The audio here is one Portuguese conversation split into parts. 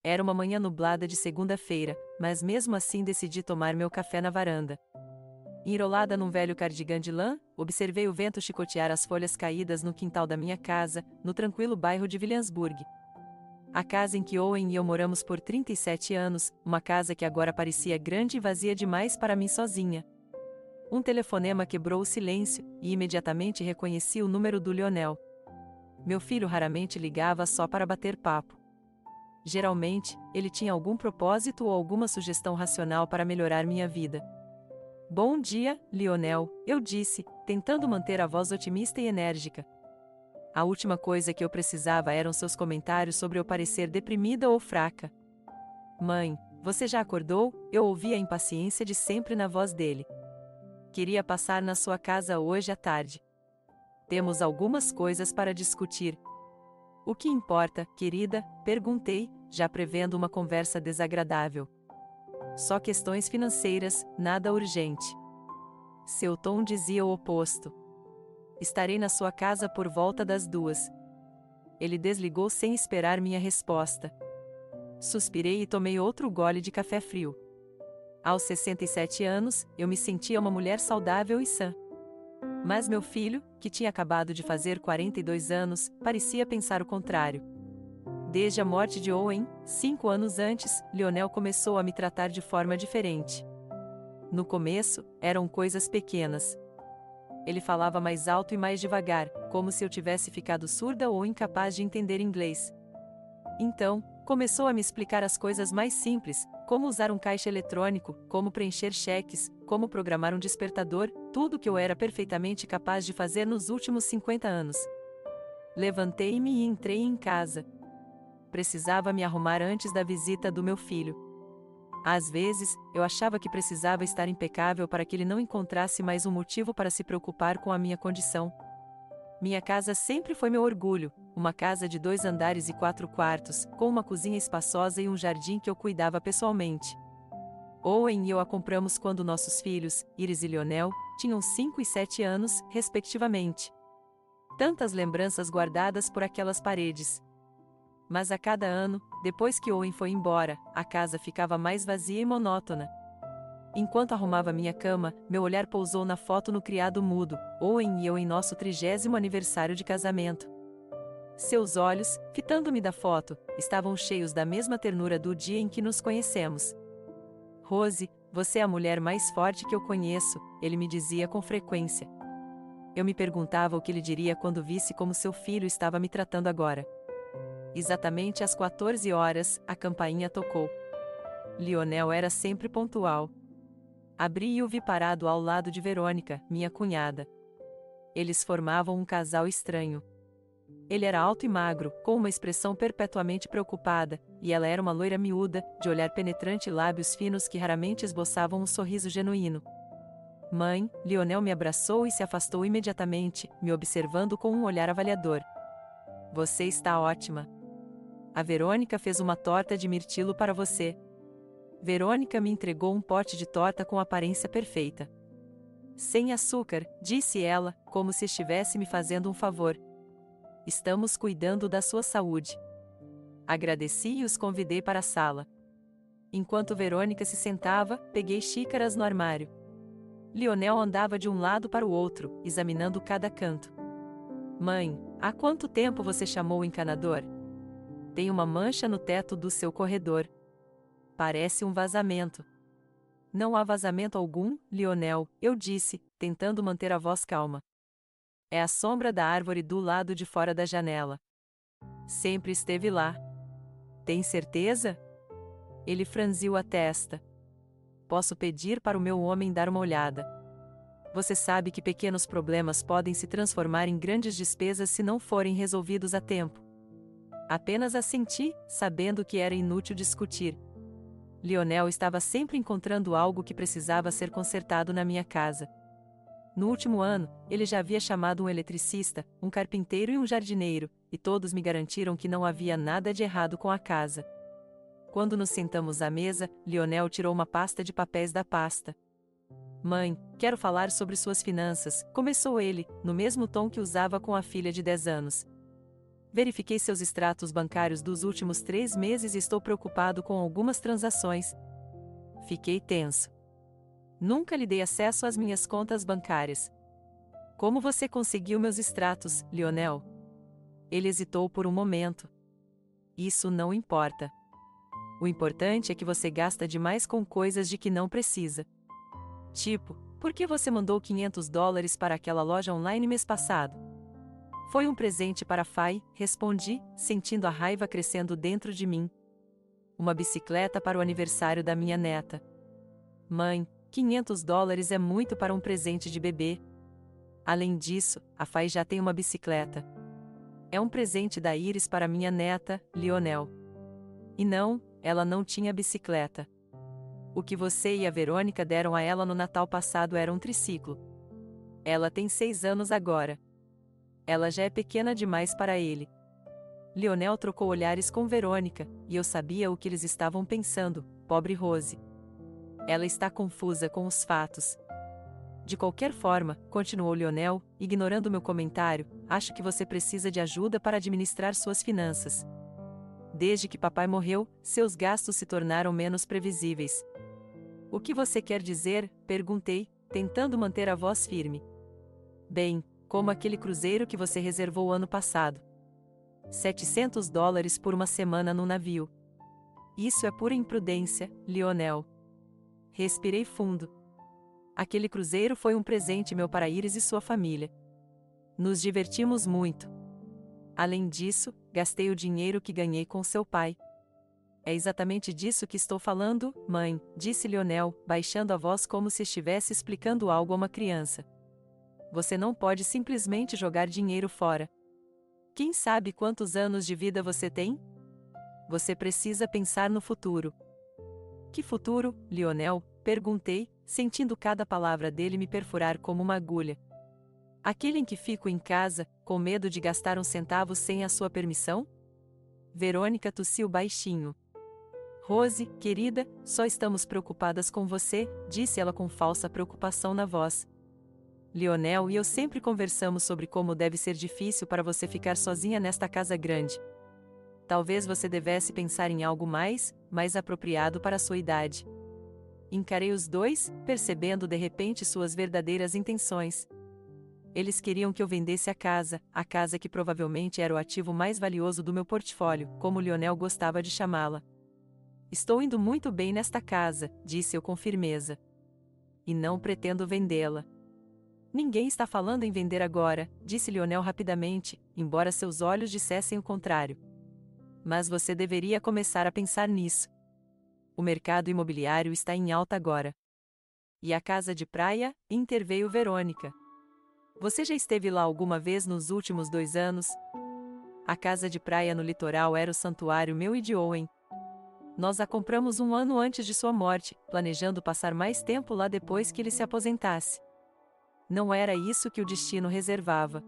Era uma manhã nublada de segunda-feira, mas mesmo assim decidi tomar meu café na varanda. Enrolada num velho cardigan de lã, observei o vento chicotear as folhas caídas no quintal da minha casa, no tranquilo bairro de Williamsburg. A casa em que Owen e eu moramos por 37 anos, uma casa que agora parecia grande e vazia demais para mim sozinha. Um telefonema quebrou o silêncio, e imediatamente reconheci o número do Lionel. Meu filho raramente ligava só para bater papo. Geralmente, ele tinha algum propósito ou alguma sugestão racional para melhorar minha vida. Bom dia, Lionel, eu disse, tentando manter a voz otimista e enérgica. A última coisa que eu precisava eram seus comentários sobre eu parecer deprimida ou fraca. Mãe, você já acordou? Eu ouvi a impaciência de sempre na voz dele. Queria passar na sua casa hoje à tarde. Temos algumas coisas para discutir. O que importa, querida? Perguntei, já prevendo uma conversa desagradável. Só questões financeiras, nada urgente. Seu tom dizia o oposto. Estarei na sua casa por volta das 2. Ele desligou sem esperar minha resposta. Suspirei e tomei outro gole de café frio. Aos 67 anos, eu me sentia uma mulher saudável e sã. Mas meu filho, que tinha acabado de fazer 42 anos, parecia pensar o contrário. Desde a morte de Owen, 5 anos antes, Lionel começou a me tratar de forma diferente. No começo, eram coisas pequenas. Ele falava mais alto e mais devagar, como se eu tivesse ficado surda ou incapaz de entender inglês. Então, começou a me explicar as coisas mais simples, como usar um caixa eletrônico, como preencher cheques, como programar um despertador, tudo que eu era perfeitamente capaz de fazer nos últimos 50 anos. Levantei-me e entrei em casa. Precisava me arrumar antes da visita do meu filho. Às vezes, eu achava que precisava estar impecável para que ele não encontrasse mais um motivo para se preocupar com a minha condição. Minha casa sempre foi meu orgulho, uma casa de 2 andares e 4 quartos, com uma cozinha espaçosa e um jardim que eu cuidava pessoalmente. Owen e eu a compramos quando nossos filhos, Iris e Lionel, tinham 5 e 7 anos, respectivamente. Tantas lembranças guardadas por aquelas paredes. Mas a cada ano, depois que Owen foi embora, a casa ficava mais vazia e monótona. Enquanto arrumava minha cama, meu olhar pousou na foto no criado mudo, Owen e eu em nosso 30º aniversário de casamento. Seus olhos, fitando-me da foto, estavam cheios da mesma ternura do dia em que nos conhecemos. Rose, você é a mulher mais forte que eu conheço, ele me dizia com frequência. Eu me perguntava o que ele diria quando visse como seu filho estava me tratando agora. Exatamente às 14 horas, a campainha tocou. Lionel era sempre pontual. Abri e o vi parado ao lado de Verônica, minha cunhada. Eles formavam um casal estranho. Ele era alto e magro, com uma expressão perpetuamente preocupada, e ela era uma loira miúda, de olhar penetrante e lábios finos que raramente esboçavam um sorriso genuíno. Mãe, Lionel me abraçou e se afastou imediatamente, me observando com um olhar avaliador. Você está ótima. A Verônica fez uma torta de mirtilo para você. Verônica me entregou um pote de torta com aparência perfeita. Sem açúcar, disse ela, como se estivesse me fazendo um favor. Estamos cuidando da sua saúde. Agradeci e os convidei para a sala. Enquanto Verônica se sentava, peguei xícaras no armário. Lionel andava de um lado para o outro, examinando cada canto. Mãe, há quanto tempo você chamou o encanador? Tem uma mancha no teto do seu corredor. Parece um vazamento. Não há vazamento algum, Lionel, eu disse, tentando manter a voz calma. É a sombra da árvore do lado de fora da janela. Sempre esteve lá. Tem certeza? Ele franziu a testa. Posso pedir para o meu homem dar uma olhada. Você sabe que pequenos problemas podem se transformar em grandes despesas se não forem resolvidos a tempo. Apenas assenti, sabendo que era inútil discutir. Lionel estava sempre encontrando algo que precisava ser consertado na minha casa. No último ano, ele já havia chamado um eletricista, um carpinteiro e um jardineiro, e todos me garantiram que não havia nada de errado com a casa. Quando nos sentamos à mesa, Lionel tirou uma pasta de papéis da pasta. Mãe, quero falar sobre suas finanças, começou ele, no mesmo tom que usava com a filha de 10 anos. Verifiquei seus extratos bancários dos últimos 3 meses e estou preocupado com algumas transações. Fiquei tenso. Nunca lhe dei acesso às minhas contas bancárias. Como você conseguiu meus extratos, Lionel? Ele hesitou por um momento. Isso não importa. O importante é que você gasta demais com coisas de que não precisa. Tipo, por que você mandou $500 para aquela loja online mês passado? Foi um presente para a Fai, respondi, sentindo a raiva crescendo dentro de mim. Uma bicicleta para o aniversário da minha neta. Mãe, $500 é muito para um presente de bebê. Além disso, a Fai já tem uma bicicleta. É um presente da Iris para minha neta, Lionel. E não, ela não tinha bicicleta. O que você e a Verônica deram a ela no Natal passado era um triciclo. Ela tem 6 anos agora. Ela já é pequena demais para ele. Lionel trocou olhares com Verônica, e eu sabia o que eles estavam pensando, pobre Rose. Ela está confusa com os fatos. De qualquer forma, continuou Lionel, ignorando meu comentário, acho que você precisa de ajuda para administrar suas finanças. Desde que papai morreu, seus gastos se tornaram menos previsíveis. O que você quer dizer? Perguntei, tentando manter a voz firme. Bem, como aquele cruzeiro que você reservou ano passado. $700 por uma semana no navio. Isso é pura imprudência, Lionel. Respirei fundo. Aquele cruzeiro foi um presente meu para Iris e sua família. Nos divertimos muito. Além disso, gastei o dinheiro que ganhei com seu pai. É exatamente disso que estou falando, mãe, disse Lionel, baixando a voz como se estivesse explicando algo a uma criança. Você não pode simplesmente jogar dinheiro fora. Quem sabe quantos anos de vida você tem? Você precisa pensar no futuro. Que futuro, Lionel? Perguntei, sentindo cada palavra dele me perfurar como uma agulha. Aquele em que fico em casa, com medo de gastar uns centavos sem a sua permissão? Verônica tossiu baixinho. Rose, querida, só estamos preocupadas com você, disse ela com falsa preocupação na voz. Lionel e eu sempre conversamos sobre como deve ser difícil para você ficar sozinha nesta casa grande. Talvez você devesse pensar em algo mais apropriado para a sua idade. Encarei os dois, percebendo de repente suas verdadeiras intenções. Eles queriam que eu vendesse a casa que provavelmente era o ativo mais valioso do meu portfólio, como Lionel gostava de chamá-la. Estou indo muito bem nesta casa, disse eu com firmeza. E não pretendo vendê-la. Ninguém está falando em vender agora, disse Lionel rapidamente, embora seus olhos dissessem o contrário. Mas você deveria começar a pensar nisso. O mercado imobiliário está em alta agora. E a casa de praia? Interveio Verônica. Você já esteve lá alguma vez nos últimos 2 anos? A casa de praia no litoral era o santuário meu e de Owen. Nós a compramos 1 ano antes de sua morte, planejando passar mais tempo lá depois que ele se aposentasse. Não era isso que o destino reservava.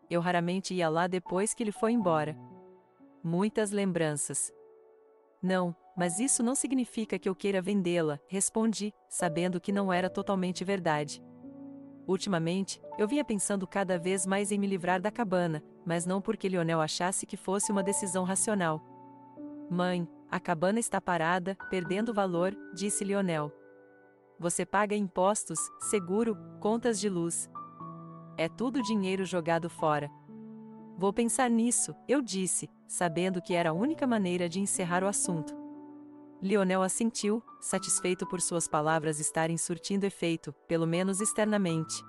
Eu raramente ia lá depois que ele foi embora. Muitas lembranças. Não, mas isso não significa que eu queira vendê-la, respondi, sabendo que não era totalmente verdade. Ultimamente, eu vinha pensando cada vez mais em me livrar da cabana, mas não porque Lionel achasse que fosse uma decisão racional. Mãe, a cabana está parada, perdendo valor, disse Lionel. Você paga impostos, seguro, contas de luz. É tudo dinheiro jogado fora. Vou pensar nisso, eu disse, sabendo que era a única maneira de encerrar o assunto. Lionel assentiu, satisfeito por suas palavras estarem surtindo efeito, pelo menos externamente.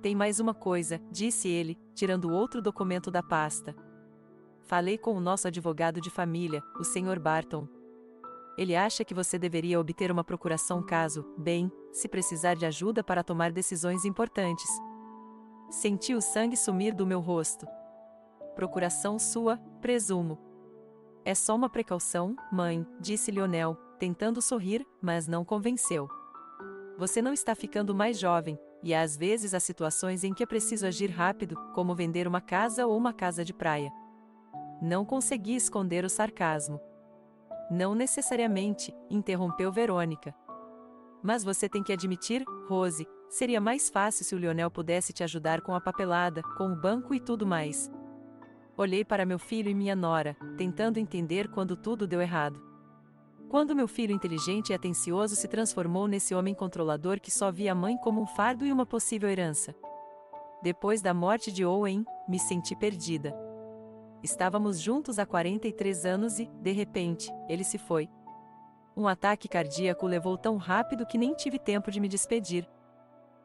Tem mais uma coisa, disse ele, tirando outro documento da pasta. Falei com o nosso advogado de família, o Sr. Barton. Ele acha que você deveria obter uma procuração caso, se precisar de ajuda para tomar decisões importantes. Senti o sangue sumir do meu rosto. Procuração sua, presumo. É só uma precaução, mãe, disse Lionel, tentando sorrir, mas não convenceu. Você não está ficando mais jovem, e às vezes há situações em que é preciso agir rápido, como vender uma casa ou uma casa de praia. Não consegui esconder o sarcasmo. Não necessariamente, interrompeu Verônica. Mas você tem que admitir, Rose, seria mais fácil se o Lionel pudesse te ajudar com a papelada, com o banco e tudo mais. Olhei para meu filho e minha nora, tentando entender quando tudo deu errado. Quando meu filho inteligente e atencioso se transformou nesse homem controlador que só via a mãe como um fardo e uma possível herança. Depois da morte de Owen, me senti perdida. Estávamos juntos há 43 anos e, de repente, ele se foi. Um ataque cardíaco o levou tão rápido que nem tive tempo de me despedir.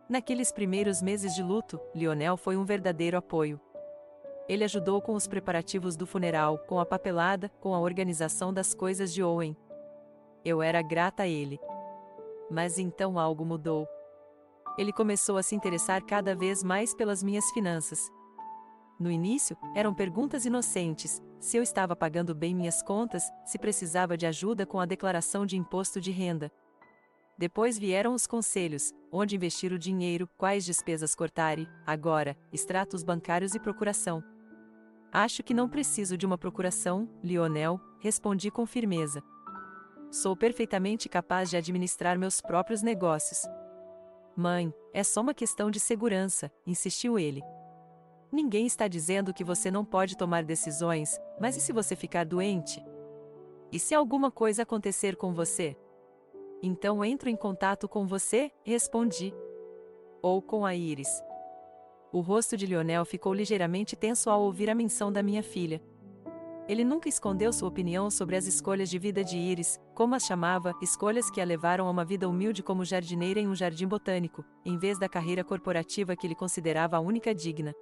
Naqueles primeiros meses de luto, Lionel foi um verdadeiro apoio. Ele ajudou com os preparativos do funeral, com a papelada, com a organização das coisas de Owen. Eu era grata a ele. Mas então algo mudou. Ele começou a se interessar cada vez mais pelas minhas finanças. No início, eram perguntas inocentes: se eu estava pagando bem minhas contas, se precisava de ajuda com a declaração de imposto de renda. Depois vieram os conselhos: onde investir o dinheiro, quais despesas cortar e, agora, extratos bancários e procuração. Acho que não preciso de uma procuração, Lionel, respondi com firmeza. Sou perfeitamente capaz de administrar meus próprios negócios. Mãe, é só uma questão de segurança, insistiu ele. Ninguém está dizendo que você não pode tomar decisões, mas e se você ficar doente? E se alguma coisa acontecer com você? Então entro em contato com você, respondi. Ou com a Iris. O rosto de Lionel ficou ligeiramente tenso ao ouvir a menção da minha filha. Ele nunca escondeu sua opinião sobre as escolhas de vida de Iris, como as chamava, escolhas que a levaram a uma vida humilde como jardineira em um jardim botânico, em vez da carreira corporativa que ele considerava a única digna.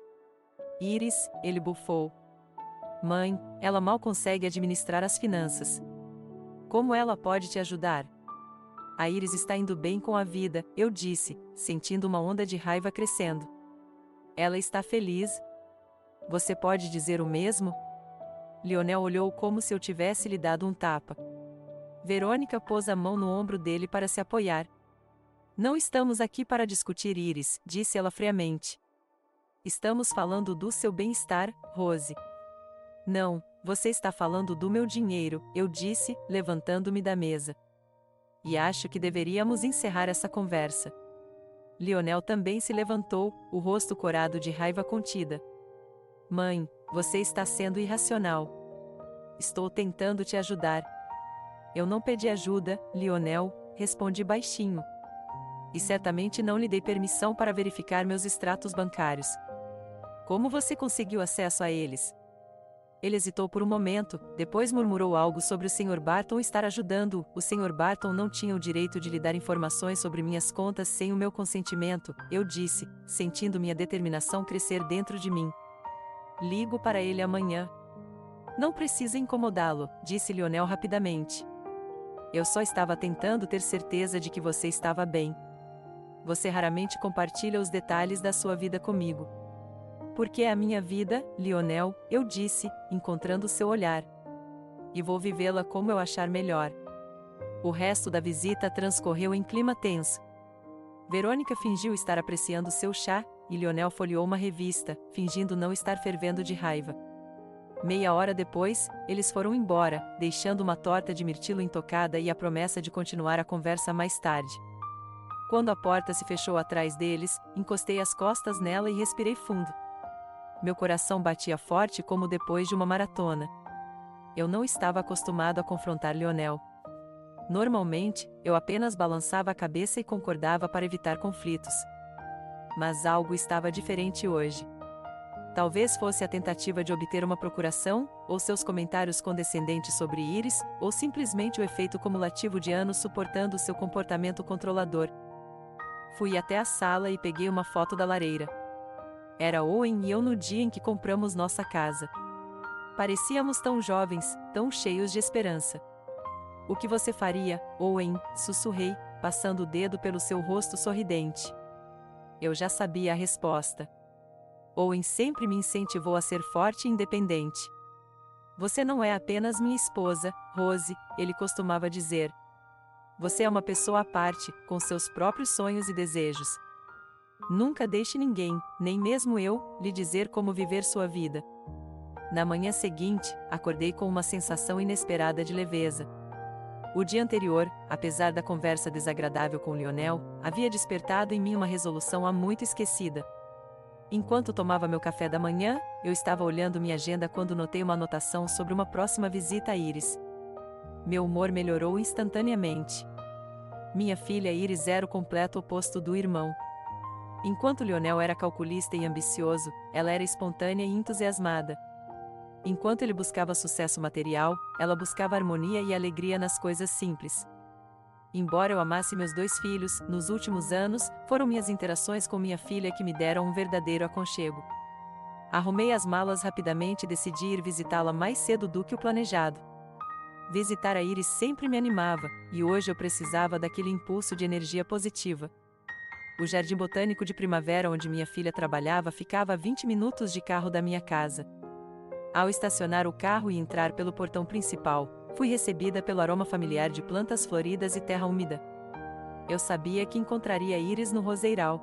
Iris, ele bufou. Mãe, ela mal consegue administrar as finanças. Como ela pode te ajudar? A Iris está indo bem com a vida, eu disse, sentindo uma onda de raiva crescendo. Ela está feliz? Você pode dizer o mesmo? Lionel olhou como se eu tivesse lhe dado um tapa. Verônica pôs a mão no ombro dele para se apoiar. Não estamos aqui para discutir Iris, disse ela friamente. Estamos falando do seu bem-estar, Rose. Não, você está falando do meu dinheiro, eu disse, levantando-me da mesa. E acho que deveríamos encerrar essa conversa. Lionel também se levantou, o rosto corado de raiva contida. Mãe, você está sendo irracional. Estou tentando te ajudar. Eu não pedi ajuda, Lionel, respondi baixinho. E certamente não lhe dei permissão para verificar meus extratos bancários. Como você conseguiu acesso a eles? Ele hesitou por um momento, depois murmurou algo sobre o Sr. Barton estar ajudando-o. O Sr. Barton não tinha o direito de lhe dar informações sobre minhas contas sem o meu consentimento, eu disse, sentindo minha determinação crescer dentro de mim. Ligo para ele amanhã. Não precisa incomodá-lo, disse Lionel rapidamente. Eu só estava tentando ter certeza de que você estava bem. Você raramente compartilha os detalhes da sua vida comigo. Porque é a minha vida, Lionel, eu disse, encontrando seu olhar. E vou vivê-la como eu achar melhor. O resto da visita transcorreu em clima tenso. Verônica fingiu estar apreciando seu chá, e Lionel folheou uma revista, fingindo não estar fervendo de raiva. Meia hora depois, eles foram embora, deixando uma torta de mirtilo intocada e a promessa de continuar a conversa mais tarde. Quando a porta se fechou atrás deles, encostei as costas nela e respirei fundo. Meu coração batia forte como depois de uma maratona. Eu não estava acostumado a confrontar Lionel. Normalmente, eu apenas balançava a cabeça e concordava para evitar conflitos. Mas algo estava diferente hoje. Talvez fosse a tentativa de obter uma procuração, ou seus comentários condescendentes sobre Iris, ou simplesmente o efeito cumulativo de anos suportando seu comportamento controlador. Fui até a sala e peguei uma foto da lareira. Era Owen e eu no dia em que compramos nossa casa. Parecíamos tão jovens, tão cheios de esperança. O que você faria, Owen? Sussurrei, passando o dedo pelo seu rosto sorridente. Eu já sabia a resposta. Owen sempre me incentivou a ser forte e independente. Você não é apenas minha esposa, Rose, ele costumava dizer. Você é uma pessoa à parte, com seus próprios sonhos e desejos. Nunca deixe ninguém, nem mesmo eu, lhe dizer como viver sua vida. Na manhã seguinte, acordei com uma sensação inesperada de leveza. O dia anterior, apesar da conversa desagradável com Lionel, havia despertado em mim uma resolução há muito esquecida. Enquanto tomava meu café da manhã, eu estava olhando minha agenda quando notei uma anotação sobre uma próxima visita a Iris. Meu humor melhorou instantaneamente. Minha filha Iris era o completo oposto do irmão. Enquanto Lionel era calculista e ambicioso, ela era espontânea e entusiasmada. Enquanto ele buscava sucesso material, ela buscava harmonia e alegria nas coisas simples. Embora eu amasse meus 2 filhos, nos últimos anos, foram minhas interações com minha filha que me deram um verdadeiro aconchego. Arrumei as malas rapidamente e decidi ir visitá-la mais cedo do que o planejado. Visitar a Iris sempre me animava, e hoje eu precisava daquele impulso de energia positiva. O jardim botânico de primavera onde minha filha trabalhava ficava a 20 minutos de carro da minha casa. Ao estacionar o carro e entrar pelo portão principal, fui recebida pelo aroma familiar de plantas floridas e terra úmida. Eu sabia que encontraria Iris no roseiral.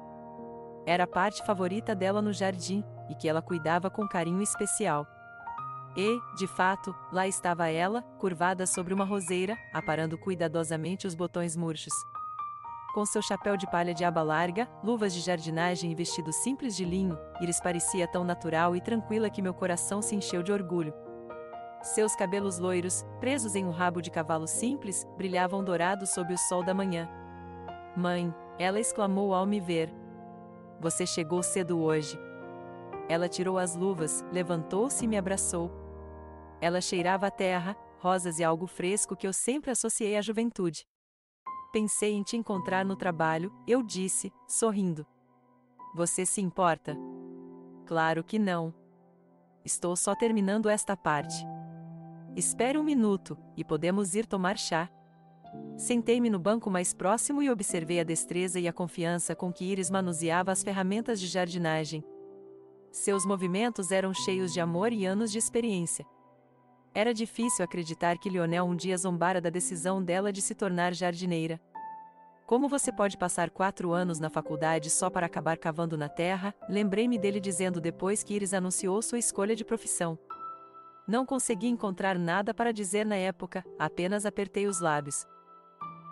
Era a parte favorita dela no jardim, e que ela cuidava com carinho especial. E, de fato, lá estava ela, curvada sobre uma roseira, aparando cuidadosamente os botões murchos. Com seu chapéu de palha de aba larga, luvas de jardinagem e vestido simples de linho, Iris parecia tão natural e tranquila que meu coração se encheu de orgulho. Seus cabelos loiros, presos em um rabo de cavalo simples, brilhavam dourados sob o sol da manhã. "Mãe", ela exclamou ao me ver. "Você chegou cedo hoje." Ela tirou as luvas, levantou-se e me abraçou. Ela cheirava a terra, rosas e algo fresco que eu sempre associei à juventude. "Pensei em te encontrar no trabalho", eu disse, sorrindo. "Você se importa?" "Claro que não. Estou só terminando esta parte." "Espere um minuto, e podemos ir tomar chá." Sentei-me no banco mais próximo e observei a destreza e a confiança com que Iris manuseava as ferramentas de jardinagem. Seus movimentos eram cheios de amor e anos de experiência. Era difícil acreditar que Lionel um dia zombara da decisão dela de se tornar jardineira. "Como você pode passar 4 anos na faculdade só para acabar cavando na terra?", lembrei-me dele dizendo depois que Iris anunciou sua escolha de profissão. Não consegui encontrar nada para dizer na época, apenas apertei os lábios.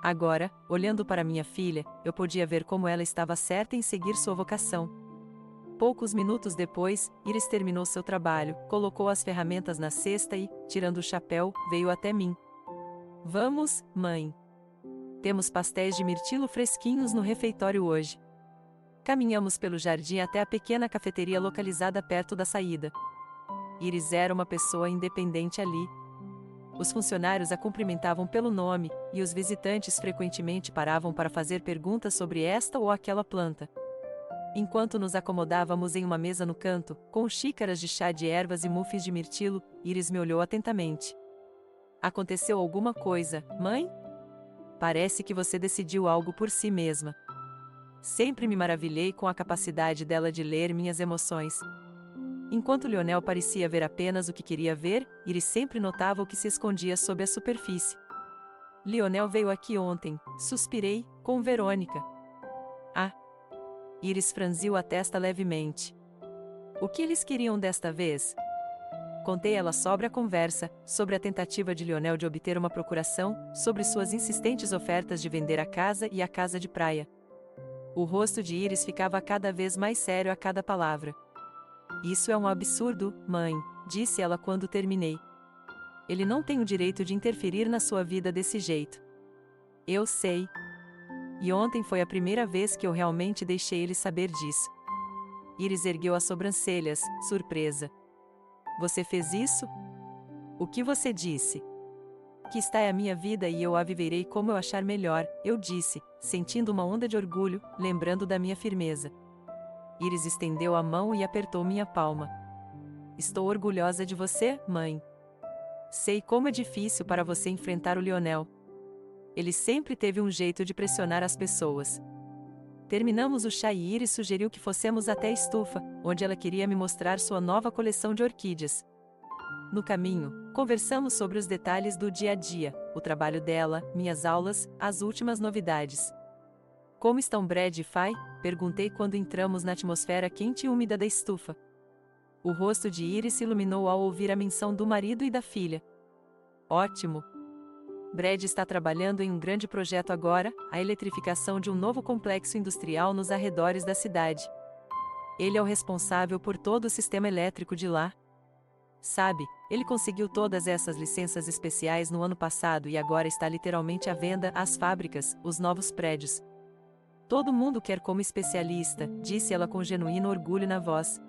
Agora, olhando para minha filha, eu podia ver como ela estava certa em seguir sua vocação. Poucos minutos depois, Iris terminou seu trabalho, colocou as ferramentas na cesta e, tirando o chapéu, veio até mim. "Vamos, mãe. Temos pastéis de mirtilo fresquinhos no refeitório hoje." Caminhamos pelo jardim até a pequena cafeteria localizada perto da saída. Iris era uma pessoa independente ali. Os funcionários a cumprimentavam pelo nome, e os visitantes frequentemente paravam para fazer perguntas sobre esta ou aquela planta. Enquanto nos acomodávamos em uma mesa no canto, com xícaras de chá de ervas e muffins de mirtilo, Iris me olhou atentamente. "Aconteceu alguma coisa, mãe? Parece que você decidiu algo por si mesma." Sempre me maravilhei com a capacidade dela de ler minhas emoções. Enquanto Lionel parecia ver apenas o que queria ver, Iris sempre notava o que se escondia sob a superfície. "Lionel veio aqui ontem", suspirei, "com Verônica." "Ah." Iris franziu a testa levemente. "O que eles queriam desta vez?" Contei ela sobre a conversa, sobre a tentativa de Lionel de obter uma procuração, sobre suas insistentes ofertas de vender a casa e a casa de praia. O rosto de Iris ficava cada vez mais sério a cada palavra. "Isso é um absurdo, mãe", disse ela quando terminei. "Ele não tem o direito de interferir na sua vida desse jeito." "Eu sei. E ontem foi a primeira vez que eu realmente deixei ele saber disso." Iris ergueu as sobrancelhas, surpresa. "Você fez isso?" "O que você disse?" "Que esta é a minha vida e eu a viverei como eu achar melhor", eu disse, sentindo uma onda de orgulho, lembrando da minha firmeza. Iris estendeu a mão e apertou minha palma. "Estou orgulhosa de você, mãe. Sei como é difícil para você enfrentar o Lionel. Ele sempre teve um jeito de pressionar as pessoas." Terminamos o chá e Iris sugeriu que fossemos até a estufa, onde ela queria me mostrar sua nova coleção de orquídeas. No caminho, conversamos sobre os detalhes do dia a dia, o trabalho dela, minhas aulas, as últimas novidades. "Como estão Brad e Fay?", perguntei quando entramos na atmosfera quente e úmida da estufa. O rosto de Iris se iluminou ao ouvir a menção do marido e da filha. "Ótimo. Brad está trabalhando em um grande projeto agora, a eletrificação de um novo complexo industrial nos arredores da cidade. Ele é o responsável por todo o sistema elétrico de lá. Sabe, ele conseguiu todas essas licenças especiais no ano passado e agora está literalmente à venda as fábricas, os novos prédios. Todo mundo quer como especialista, disse ela com genuíno orgulho na voz.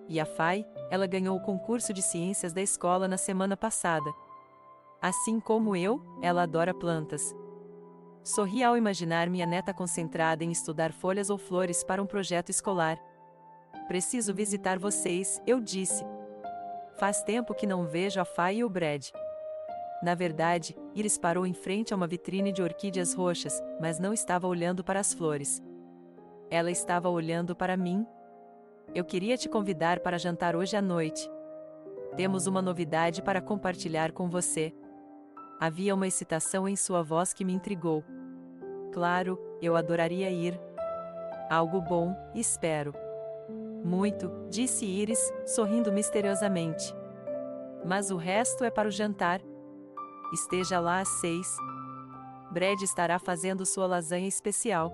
E a Fai, ela ganhou o concurso de ciências da escola na semana passada. Assim como eu, ela adora plantas. Sorri ao imaginar minha neta concentrada em estudar folhas ou flores para um projeto escolar. Preciso visitar vocês, eu disse. Faz tempo que não vejo a Fai e o Brad. Na verdade, Iris parou em frente a uma vitrine de orquídeas roxas, mas não estava olhando para as flores. Ela estava olhando para mim. Eu queria te convidar para jantar hoje à noite. Temos uma novidade para compartilhar com você. Havia uma excitação em sua voz que me intrigou. Claro, eu adoraria ir. Algo bom, espero. Muito, disse Iris, sorrindo misteriosamente. Mas o resto é para o jantar. Esteja lá às 6. Brad estará fazendo sua lasanha especial.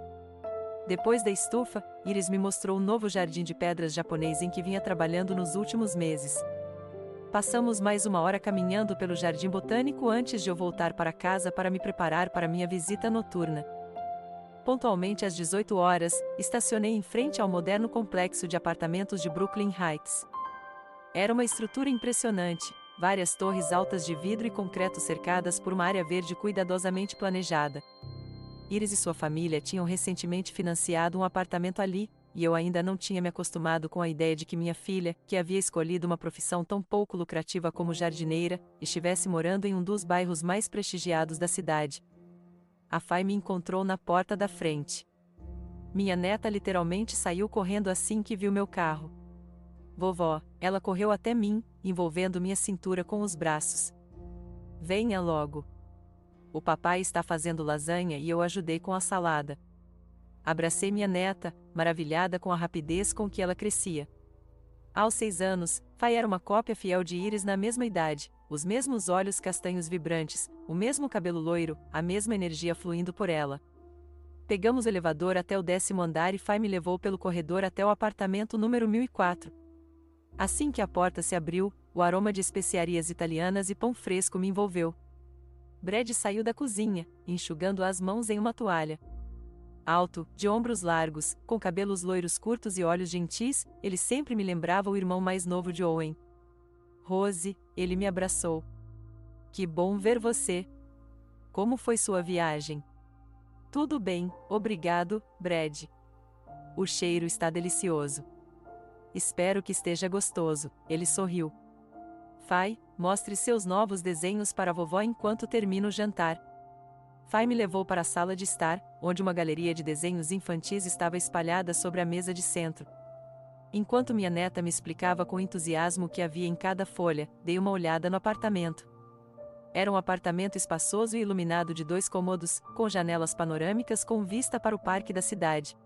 Depois da estufa, Iris me mostrou o novo jardim de pedras japonês em que vinha trabalhando nos últimos meses. Passamos mais uma hora caminhando pelo jardim botânico antes de eu voltar para casa para me preparar para minha visita noturna. Pontualmente às 18 horas, estacionei em frente ao moderno complexo de apartamentos de Brooklyn Heights. Era uma estrutura impressionante, várias torres altas de vidro e concreto cercadas por uma área verde cuidadosamente planejada. Iris e sua família tinham recentemente financiado um apartamento ali, e eu ainda não tinha me acostumado com a ideia de que minha filha, que havia escolhido uma profissão tão pouco lucrativa como jardineira, estivesse morando em um dos bairros mais prestigiados da cidade. A Fai me encontrou na porta da frente. Minha neta literalmente saiu correndo assim que viu meu carro. Vovó, ela correu até mim, envolvendo minha cintura com os braços. Venha logo. O papai está fazendo lasanha e eu ajudei com a salada. Abracei minha neta, maravilhada com a rapidez com que ela crescia. Aos 6 anos, Fai era uma cópia fiel de Iris na mesma idade, os mesmos olhos castanhos vibrantes, o mesmo cabelo loiro, a mesma energia fluindo por ela. Pegamos o elevador até o 10º andar e Fai me levou pelo corredor até o apartamento número 1004. Assim que a porta se abriu, o aroma de especiarias italianas e pão fresco me envolveu. Brad saiu da cozinha, enxugando as mãos em uma toalha. Alto, de ombros largos, com cabelos loiros curtos e olhos gentis, ele sempre me lembrava o irmão mais novo de Owen. Rose, ele me abraçou. Que bom ver você. Como foi sua viagem? Tudo bem, obrigado, Brad. O cheiro está delicioso. Espero que esteja gostoso, ele sorriu. Fai, mostre seus novos desenhos para a vovó enquanto termino o jantar. Fai me levou para a sala de estar, onde uma galeria de desenhos infantis estava espalhada sobre a mesa de centro. Enquanto minha neta me explicava com entusiasmo o que havia em cada folha, dei uma olhada no apartamento. Era um apartamento espaçoso e iluminado de 2 cômodos, com janelas panorâmicas com vista para o parque da cidade.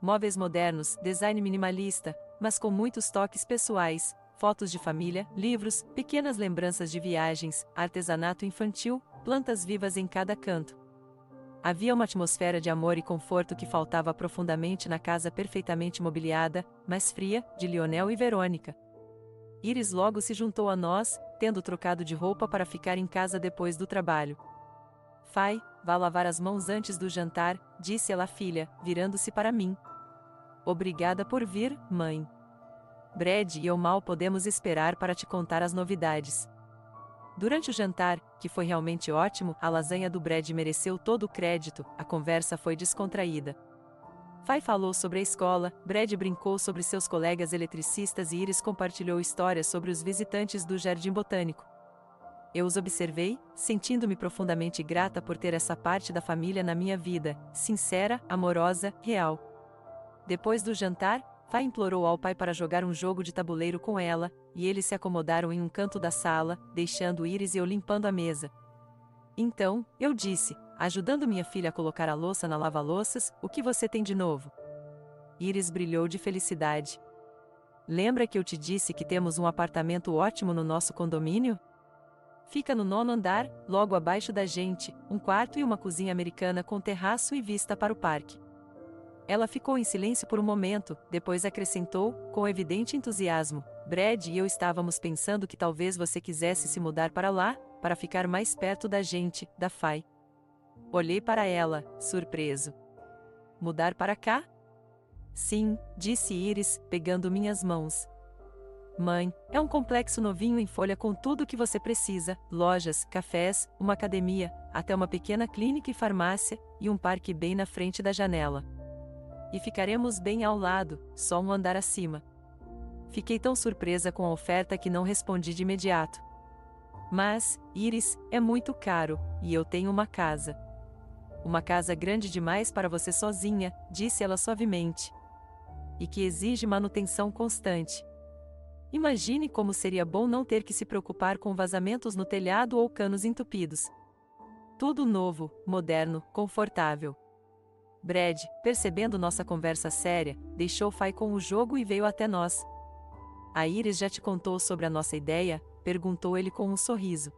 Móveis modernos, design minimalista, mas com muitos toques pessoais, fotos de família, livros, pequenas lembranças de viagens, artesanato infantil, plantas vivas em cada canto. Havia uma atmosfera de amor e conforto que faltava profundamente na casa perfeitamente mobiliada, mas fria, de Lionel e Verônica. Iris logo se juntou a nós, tendo trocado de roupa para ficar em casa depois do trabalho. Fai, vá lavar as mãos antes do jantar, disse ela à filha, virando-se para mim. Obrigada por vir, mãe. Brad e eu mal podemos esperar para te contar as novidades. Durante o jantar, que foi realmente ótimo, a lasanha do Brad mereceu todo o crédito, a conversa foi descontraída. Fai falou sobre a escola, Brad brincou sobre seus colegas eletricistas e Iris compartilhou histórias sobre os visitantes do Jardim Botânico. Eu os observei, sentindo-me profundamente grata por ter essa parte da família na minha vida, sincera, amorosa, real. Depois do jantar, Fai implorou ao pai para jogar um jogo de tabuleiro com ela, e eles se acomodaram em um canto da sala, deixando Iris e eu limpando a mesa. Então, eu disse, ajudando minha filha a colocar a louça na lava-louças, o que você tem de novo? Iris brilhou de felicidade. Lembra que eu te disse que temos um apartamento ótimo no nosso condomínio? Fica no 9º andar, logo abaixo da gente, um quarto e uma cozinha americana com terraço e vista para o parque. Ela ficou em silêncio por um momento, depois acrescentou, com evidente entusiasmo: Brad e eu estávamos pensando que talvez você quisesse se mudar para lá, para ficar mais perto da gente, da Fay. Olhei para ela, surpreso. Mudar para cá? Sim, disse Iris, pegando minhas mãos. Mãe, é um complexo novinho em folha com tudo o que você precisa: lojas, cafés, uma academia, até uma pequena clínica e farmácia, e um parque bem na frente da janela. E ficaremos bem ao lado, só um andar acima. Fiquei tão surpresa com a oferta que não respondi de imediato. Mas, Iris, é muito caro, e eu tenho uma casa. Uma casa grande demais para você sozinha, disse ela suavemente. E que exige manutenção constante. Imagine como seria bom não ter que se preocupar com vazamentos no telhado ou canos entupidos. Tudo novo, moderno, confortável. Brad, percebendo nossa conversa séria, deixou Fay com o jogo e veio até nós. A Iris já te contou sobre a nossa ideia? Perguntou ele com um sorriso.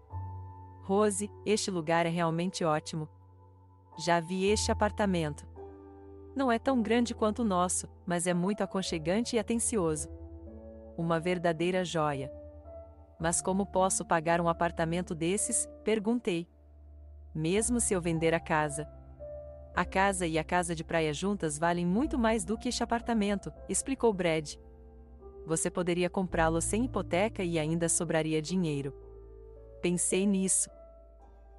Rose, este lugar é realmente ótimo. Já vi este apartamento. Não é tão grande quanto o nosso, mas é muito aconchegante e atencioso. Uma verdadeira joia. Mas como posso pagar um apartamento desses? Perguntei. Mesmo se eu vender a casa. A casa e a casa de praia juntas valem muito mais do que este apartamento, explicou Brad. Você poderia comprá-lo sem hipoteca e ainda sobraria dinheiro. Pensei nisso.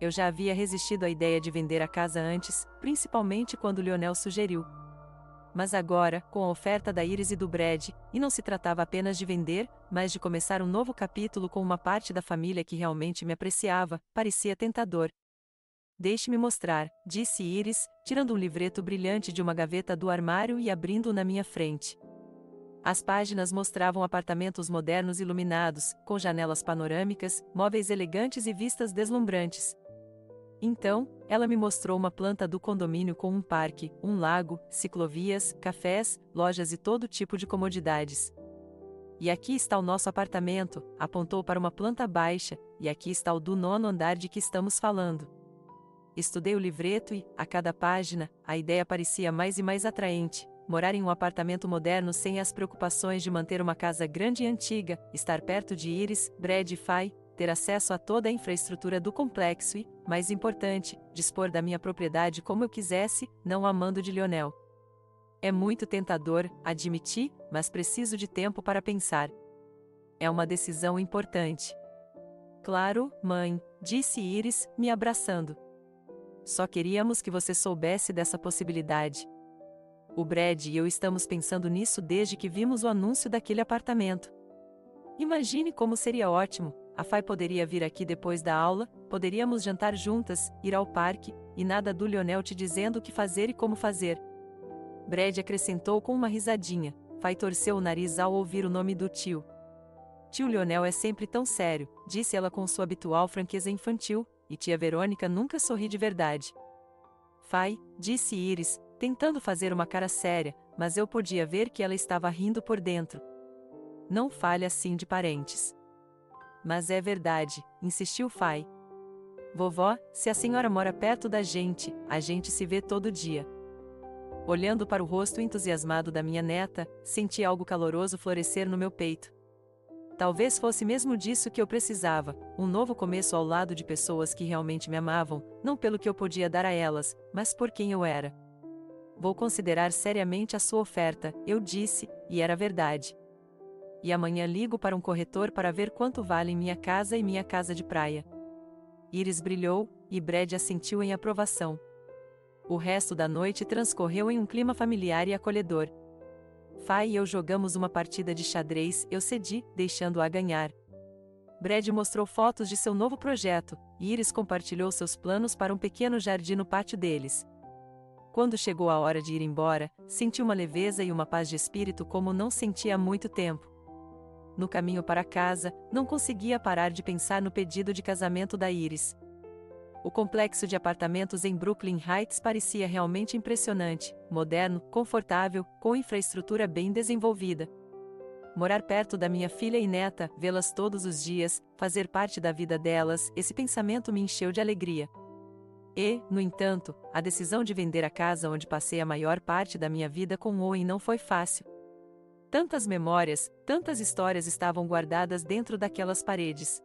Eu já havia resistido à ideia de vender a casa antes, principalmente quando Lionel sugeriu. Mas agora, com a oferta da Iris e do Brad, e não se tratava apenas de vender, mas de começar um novo capítulo com uma parte da família que realmente me apreciava, parecia tentador. Deixe-me mostrar, disse Iris, tirando um livreto brilhante de uma gaveta do armário e abrindo-o na minha frente. As páginas mostravam apartamentos modernos iluminados, com janelas panorâmicas, móveis elegantes e vistas deslumbrantes. Então, ela me mostrou uma planta do condomínio com um parque, um lago, ciclovias, cafés, lojas e todo tipo de comodidades. E aqui está o nosso apartamento, apontou para uma planta baixa, e aqui está o do 9º andar de que estamos falando. Estudei o livreto e, a cada página, a ideia parecia mais e mais atraente. Morar em um apartamento moderno sem as preocupações de manter uma casa grande e antiga, estar perto de Iris, Brad e Fay, ter acesso a toda a infraestrutura do complexo e, mais importante, dispor da minha propriedade como eu quisesse, não amando de Lionel. É muito tentador, admiti, mas preciso de tempo para pensar. É uma decisão importante. Claro, mãe, disse Iris, me abraçando. Só queríamos que você soubesse dessa possibilidade. O Brad e eu estamos pensando nisso desde que vimos o anúncio daquele apartamento. Imagine como seria ótimo. A Fay poderia vir aqui depois da aula, poderíamos jantar juntas, ir ao parque, e nada do Lionel te dizendo o que fazer e como fazer. Brad acrescentou com uma risadinha. Fay torceu o nariz ao ouvir o nome do tio. Tio Lionel é sempre tão sério, disse ela com sua habitual franqueza infantil, e tia Verônica nunca sorri de verdade. Fay, disse Iris, tentando fazer uma cara séria, mas eu podia ver que ela estava rindo por dentro. Não fale assim de parentes. Mas é verdade, insistiu Fay. Vovó, se a senhora mora perto da gente, a gente se vê todo dia. Olhando para o rosto entusiasmado da minha neta, senti algo caloroso florescer no meu peito. Talvez fosse mesmo disso que eu precisava, um novo começo ao lado de pessoas que realmente me amavam, não pelo que eu podia dar a elas, mas por quem eu era. Vou considerar seriamente a sua oferta, eu disse, e era verdade. E amanhã ligo para um corretor para ver quanto valem minha casa e minha casa de praia. Iris brilhou, e Brad assentiu em aprovação. O resto da noite transcorreu em um clima familiar e acolhedor. Fay e eu jogamos uma partida de xadrez, eu cedi, deixando-a ganhar. Brad mostrou fotos de seu novo projeto, e Iris compartilhou seus planos para um pequeno jardim no pátio deles. Quando chegou a hora de ir embora, senti uma leveza e uma paz de espírito como não sentia há muito tempo. No caminho para casa, não conseguia parar de pensar no pedido de casamento da Iris. O complexo de apartamentos em Brooklyn Heights parecia realmente impressionante, moderno, confortável, com infraestrutura bem desenvolvida. Morar perto da minha filha e neta, vê-las todos os dias, fazer parte da vida delas, esse pensamento me encheu de alegria. No entanto, a decisão de vender a casa onde passei a maior parte da minha vida com Owen não foi fácil. Tantas memórias, tantas histórias estavam guardadas dentro daquelas paredes.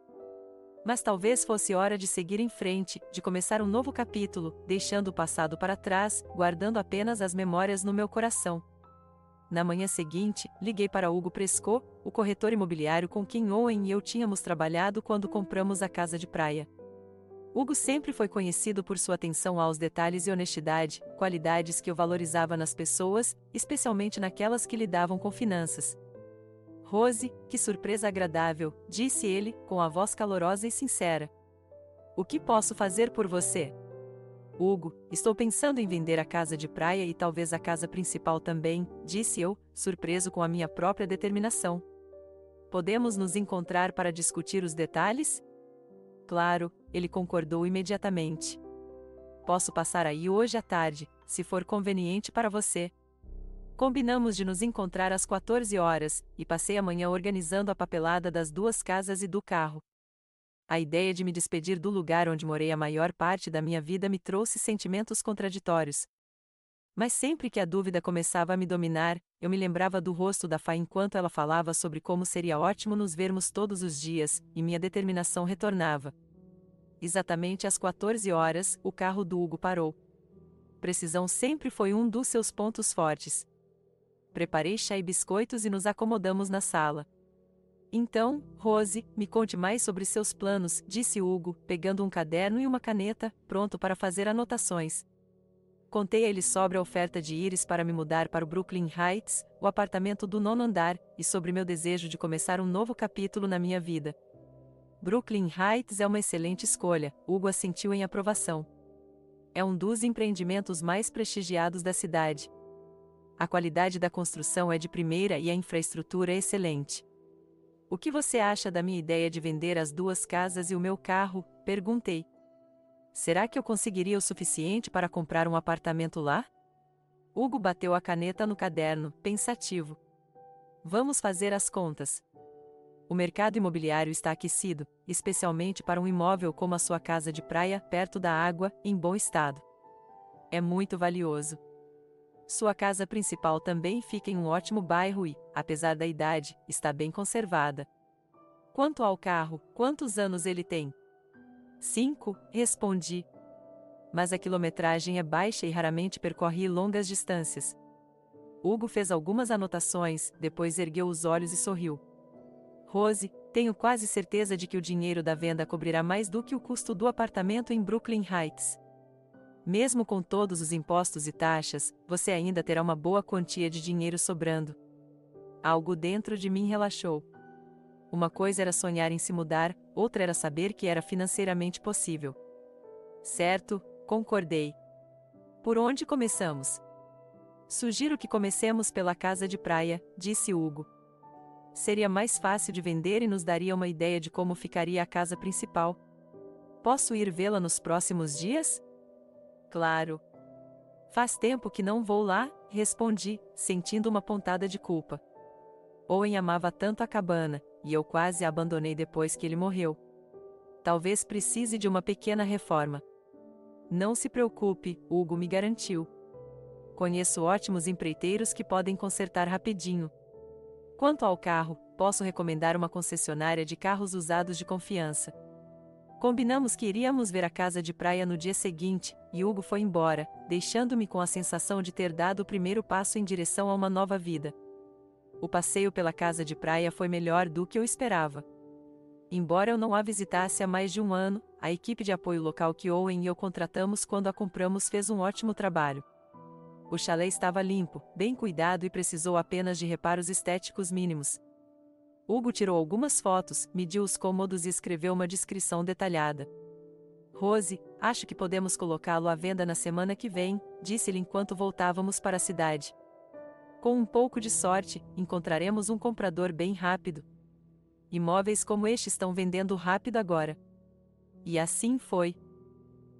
Mas talvez fosse hora de seguir em frente, de começar um novo capítulo, deixando o passado para trás, guardando apenas as memórias no meu coração. Na manhã seguinte, liguei para Hugo Prescott, o corretor imobiliário com quem Owen e eu tínhamos trabalhado quando compramos a casa de praia. Hugo sempre foi conhecido por sua atenção aos detalhes e honestidade, qualidades que eu valorizava nas pessoas, especialmente naquelas que lidavam com finanças. Rose, que surpresa agradável, disse ele, com a voz calorosa e sincera. O que posso fazer por você? Hugo, estou pensando em vender a casa de praia e talvez a casa principal também, disse eu, surpreso com a minha própria determinação. Podemos nos encontrar para discutir os detalhes? Claro, ele concordou imediatamente. Posso passar aí hoje à tarde, se for conveniente para você. Combinamos de nos encontrar às 14 horas, e passei a manhã organizando a papelada das duas casas e do carro. A ideia de me despedir do lugar onde morei a maior parte da minha vida me trouxe sentimentos contraditórios. Mas sempre que a dúvida começava a me dominar, eu me lembrava do rosto da Fá enquanto ela falava sobre como seria ótimo nos vermos todos os dias, e minha determinação retornava. Exatamente às 14 horas, o carro do Hugo parou. Precisão sempre foi um dos seus pontos fortes. Preparei chá e biscoitos e nos acomodamos na sala. Então, Rose, me conte mais sobre seus planos, disse Hugo, pegando um caderno e uma caneta, pronto para fazer anotações. Contei a ele sobre a oferta de Iris para me mudar para o Brooklyn Heights, o apartamento do 9º andar, e sobre meu desejo de começar um novo capítulo na minha vida. Brooklyn Heights é uma excelente escolha, Hugo assentiu em aprovação. É um dos empreendimentos mais prestigiados da cidade. A qualidade da construção é de primeira e a infraestrutura é excelente. O que você acha da minha ideia de vender as duas casas e o meu carro? Perguntei. Será que eu conseguiria o suficiente para comprar um apartamento lá? Hugo bateu a caneta no caderno, pensativo. Vamos fazer as contas. O mercado imobiliário está aquecido, especialmente para um imóvel como a sua casa de praia, perto da água, em bom estado. É muito valioso. Sua casa principal também fica em um ótimo bairro e, apesar da idade, está bem conservada. Quanto ao carro, quantos anos ele tem? 5, respondi. Mas a quilometragem é baixa e raramente percorre longas distâncias. Hugo fez algumas anotações, depois ergueu os olhos e sorriu. Rose, tenho quase certeza de que o dinheiro da venda cobrirá mais do que o custo do apartamento em Brooklyn Heights. Mesmo com todos os impostos e taxas, você ainda terá uma boa quantia de dinheiro sobrando. Algo dentro de mim relaxou. Uma coisa era sonhar em se mudar, outra era saber que era financeiramente possível. Certo, concordei. Por onde começamos? Sugiro que comecemos pela casa de praia, disse Hugo. Seria mais fácil de vender e nos daria uma ideia de como ficaria a casa principal. Posso ir vê-la nos próximos dias? Claro. Faz tempo que não vou lá, respondi, sentindo uma pontada de culpa. Owen amava tanto a cabana, e eu quase a abandonei depois que ele morreu. Talvez precise de uma pequena reforma. Não se preocupe, Hugo me garantiu. Conheço ótimos empreiteiros que podem consertar rapidinho. Quanto ao carro, posso recomendar uma concessionária de carros usados de confiança. Combinamos que iríamos ver a casa de praia no dia seguinte, e Hugo foi embora, deixando-me com a sensação de ter dado o primeiro passo em direção a uma nova vida. O passeio pela casa de praia foi melhor do que eu esperava. Embora eu não a visitasse há mais de um ano, a equipe de apoio local que Owen e eu contratamos quando a compramos fez um ótimo trabalho. O chalé estava limpo, bem cuidado e precisou apenas de reparos estéticos mínimos. Hugo tirou algumas fotos, mediu os cômodos e escreveu uma descrição detalhada. Rose, acho que podemos colocá-lo à venda na semana que vem, disse-lhe enquanto voltávamos para a cidade. Com um pouco de sorte, encontraremos um comprador bem rápido. Imóveis como este estão vendendo rápido agora. E assim foi.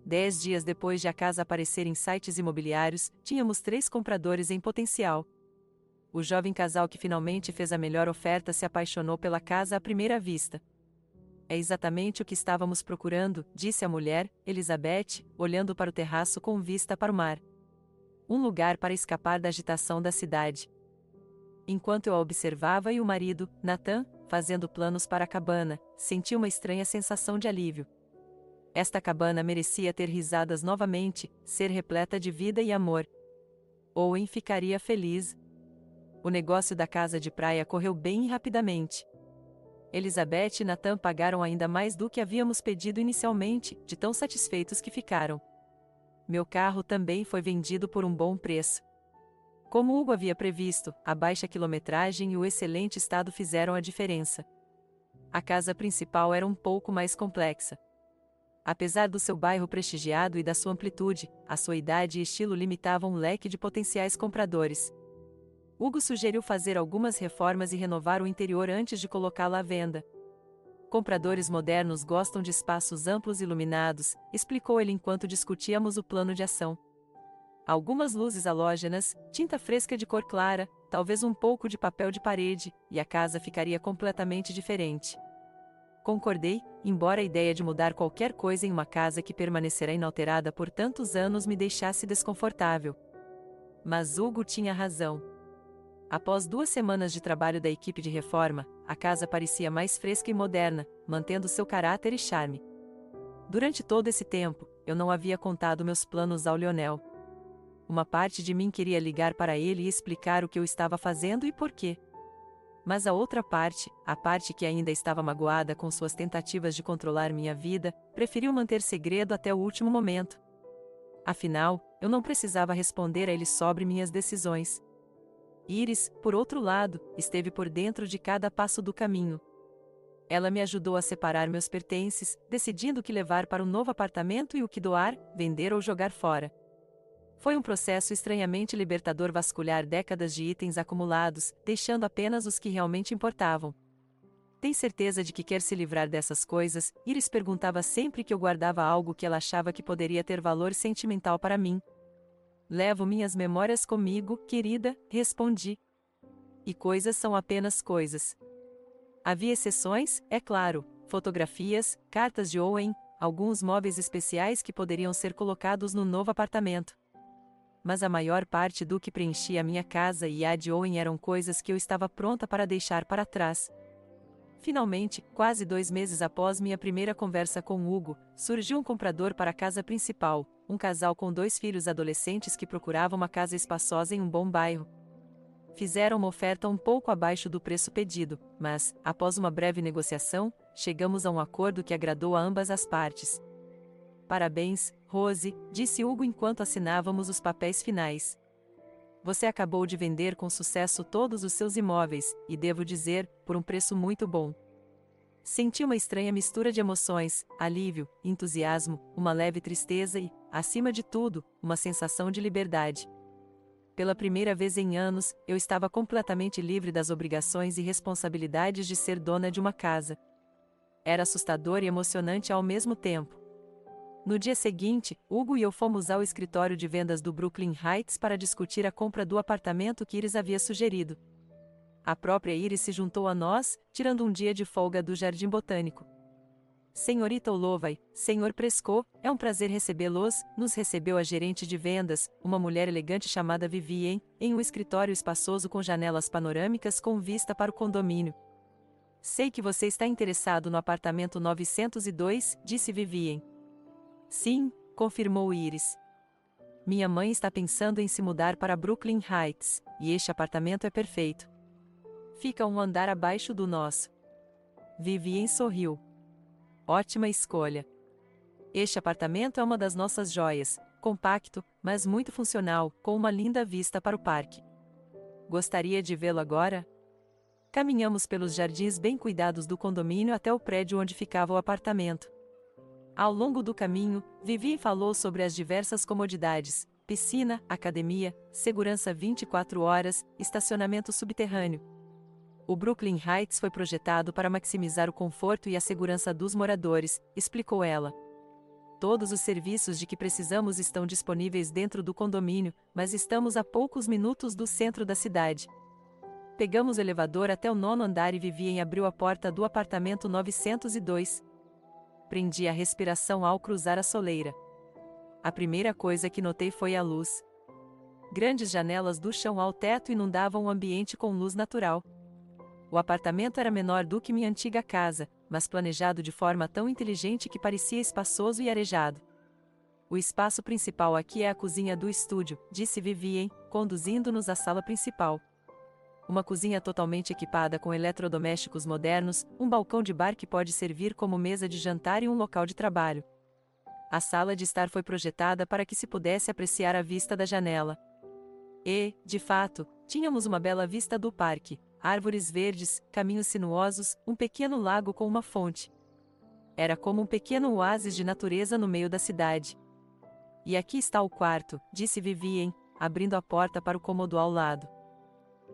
10 dias depois de a casa aparecer em sites imobiliários, tínhamos 3 compradores em potencial. O jovem casal que finalmente fez a melhor oferta se apaixonou pela casa à primeira vista. É exatamente o que estávamos procurando, disse a mulher, Elizabeth, olhando para o terraço com vista para o mar. Um lugar para escapar da agitação da cidade. Enquanto eu a observava e o marido, Nathan, fazendo planos para a cabana, senti uma estranha sensação de alívio. Esta cabana merecia ter risadas novamente, ser repleta de vida e amor. Owen ficaria feliz. O negócio da casa de praia correu bem e rapidamente. Elizabeth e Nathan pagaram ainda mais do que havíamos pedido inicialmente, de tão satisfeitos que ficaram. Meu carro também foi vendido por um bom preço. Como Hugo havia previsto, a baixa quilometragem e o excelente estado fizeram a diferença. A casa principal era um pouco mais complexa. Apesar do seu bairro prestigiado e da sua amplitude, a sua idade e estilo limitavam um leque de potenciais compradores. Hugo sugeriu fazer algumas reformas e renovar o interior antes de colocá-la à venda. Compradores modernos gostam de espaços amplos e iluminados, explicou ele enquanto discutíamos o plano de ação. Algumas luzes halógenas, tinta fresca de cor clara, talvez um pouco de papel de parede, e a casa ficaria completamente diferente. Concordei, embora a ideia de mudar qualquer coisa em uma casa que permanecerá inalterada por tantos anos me deixasse desconfortável. Mas Hugo tinha razão. Após 2 semanas de trabalho da equipe de reforma, a casa parecia mais fresca e moderna, mantendo seu caráter e charme. Durante todo esse tempo, eu não havia contado meus planos ao Lionel. Uma parte de mim queria ligar para ele e explicar o que eu estava fazendo e por quê. Mas a outra parte, a parte que ainda estava magoada com suas tentativas de controlar minha vida, preferiu manter segredo até o último momento. Afinal, eu não precisava responder a ele sobre minhas decisões. Iris, por outro lado, esteve por dentro de cada passo do caminho. Ela me ajudou a separar meus pertences, decidindo o que levar para o novo apartamento e o que doar, vender ou jogar fora. Foi um processo estranhamente libertador vasculhar décadas de itens acumulados, deixando apenas os que realmente importavam. Tem certeza de que quer se livrar dessas coisas? Iris perguntava sempre que eu guardava algo que ela achava que poderia ter valor sentimental para mim. Levo minhas memórias comigo, querida, respondi. E coisas são apenas coisas. Havia exceções, é claro, fotografias, cartas de Owen, alguns móveis especiais que poderiam ser colocados no novo apartamento. Mas a maior parte do que preenchia a minha casa e a de Owen eram coisas que eu estava pronta para deixar para trás. Finalmente, quase 2 meses após minha primeira conversa com Hugo, surgiu um comprador para a casa principal, um casal com 2 filhos adolescentes que procurava uma casa espaçosa em um bom bairro. Fizeram uma oferta um pouco abaixo do preço pedido, mas, após uma breve negociação, chegamos a um acordo que agradou a ambas as partes. Parabéns, Rose, disse Hugo enquanto assinávamos os papéis finais. Você acabou de vender com sucesso todos os seus imóveis, e devo dizer, por um preço muito bom. Senti uma estranha mistura de emoções, alívio, entusiasmo, uma leve tristeza e, acima de tudo, uma sensação de liberdade. Pela primeira vez em anos, eu estava completamente livre das obrigações e responsabilidades de ser dona de uma casa. Era assustador e emocionante ao mesmo tempo. No dia seguinte, Hugo e eu fomos ao escritório de vendas do Brooklyn Heights para discutir a compra do apartamento que Iris havia sugerido. A própria Iris se juntou a nós, tirando um dia de folga do Jardim Botânico. Senhorita Olovay, Senhor Prescott, é um prazer recebê-los, nos recebeu a gerente de vendas, uma mulher elegante chamada Vivien, em um escritório espaçoso com janelas panorâmicas com vista para o condomínio. Sei que você está interessado no apartamento 902, disse Vivien. Sim, confirmou Iris. Minha mãe está pensando em se mudar para Brooklyn Heights, e este apartamento é perfeito. Fica um andar abaixo do nosso. Vivien sorriu. Ótima escolha. Este apartamento é uma das nossas joias, compacto, mas muito funcional, com uma linda vista para o parque. Gostaria de vê-lo agora? Caminhamos pelos jardins bem cuidados do condomínio até o prédio onde ficava o apartamento. Ao longo do caminho, Vivien falou sobre as diversas comodidades: piscina, academia, segurança 24 horas, estacionamento subterrâneo. O Brooklyn Heights foi projetado para maximizar o conforto e a segurança dos moradores, explicou ela. Todos os serviços de que precisamos estão disponíveis dentro do condomínio, mas estamos a poucos minutos do centro da cidade. Pegamos o elevador até o 9º andar e Vivien abriu a porta do apartamento 902. Prendi a respiração ao cruzar a soleira. A primeira coisa que notei foi a luz. Grandes janelas do chão ao teto inundavam o ambiente com luz natural. O apartamento era menor do que minha antiga casa, mas planejado de forma tão inteligente que parecia espaçoso e arejado. O espaço principal aqui é a cozinha do estúdio, disse Vivien, conduzindo-nos à sala principal. Uma cozinha totalmente equipada com eletrodomésticos modernos, um balcão de bar que pode servir como mesa de jantar e um local de trabalho. A sala de estar foi projetada para que se pudesse apreciar a vista da janela. E, de fato, tínhamos uma bela vista do parque, árvores verdes, caminhos sinuosos, um pequeno lago com uma fonte. Era como um pequeno oásis de natureza no meio da cidade. E aqui está o quarto, disse Vivien, abrindo a porta para o cômodo ao lado.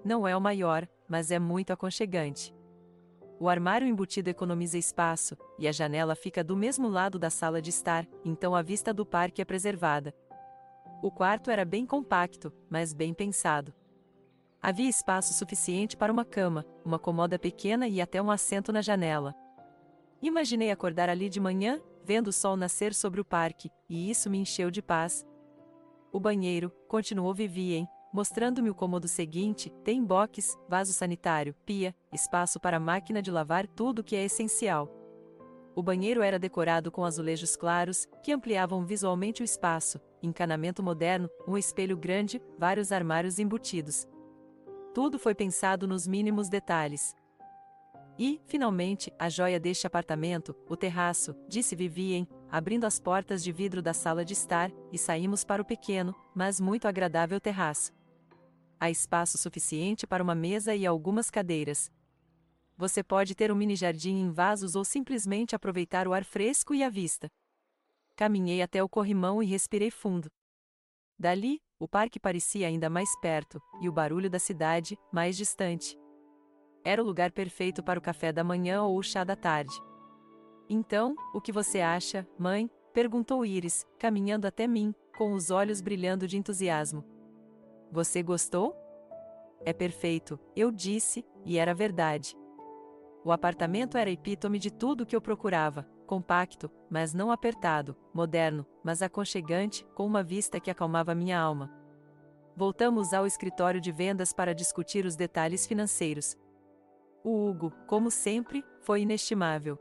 Não é o maior, mas é muito aconchegante. O armário embutido economiza espaço, e a janela fica do mesmo lado da sala de estar, então a vista do parque é preservada. O quarto era bem compacto, mas bem pensado. Havia espaço suficiente para uma cama, uma cômoda pequena e até um assento na janela. Imaginei acordar ali de manhã, vendo o sol nascer sobre o parque, e isso me encheu de paz. O banheiro, continuou Vivien, mostrando-me o cômodo seguinte, tem box, vaso sanitário, pia, espaço para máquina de lavar, tudo que é essencial. O banheiro era decorado com azulejos claros, que ampliavam visualmente o espaço, encanamento moderno, um espelho grande, vários armários embutidos. Tudo foi pensado nos mínimos detalhes. E, finalmente, a joia deste apartamento, o terraço, disse Vivien, abrindo as portas de vidro da sala de estar, e saímos para o pequeno, mas muito agradável terraço. Há espaço suficiente para uma mesa e algumas cadeiras. Você pode ter um mini jardim em vasos ou simplesmente aproveitar o ar fresco e a vista. Caminhei até o corrimão e respirei fundo. Dali, o parque parecia ainda mais perto, e o barulho da cidade, mais distante. Era o lugar perfeito para o café da manhã ou o chá da tarde. Então, o que você acha, mãe? Perguntou Iris, caminhando até mim, com os olhos brilhando de entusiasmo. Você gostou? É perfeito, eu disse, e era verdade. O apartamento era a epítome de tudo o que eu procurava, compacto, mas não apertado, moderno, mas aconchegante, com uma vista que acalmava minha alma. Voltamos ao escritório de vendas para discutir os detalhes financeiros. O Hugo, como sempre, foi inestimável.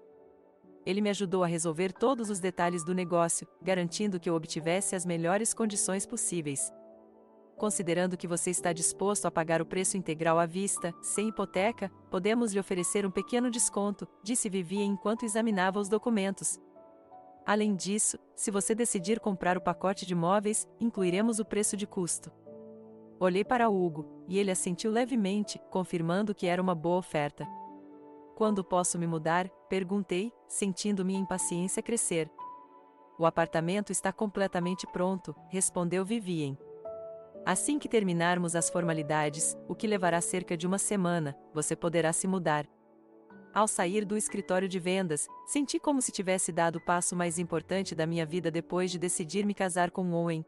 Ele me ajudou a resolver todos os detalhes do negócio, garantindo que eu obtivesse as melhores condições possíveis. Considerando que você está disposto a pagar o preço integral à vista, sem hipoteca, podemos lhe oferecer um pequeno desconto, disse Vivien enquanto examinava os documentos. Além disso, se você decidir comprar o pacote de móveis, incluiremos o preço de custo. Olhei para Hugo, e ele assentiu levemente, confirmando que era uma boa oferta. Quando posso me mudar? Perguntei, sentindo minha impaciência crescer. O apartamento está completamente pronto, respondeu Vivien. Assim que terminarmos as formalidades, o que levará cerca de uma semana, você poderá se mudar. Ao sair do escritório de vendas, senti como se tivesse dado o passo mais importante da minha vida depois de decidir me casar com Owen.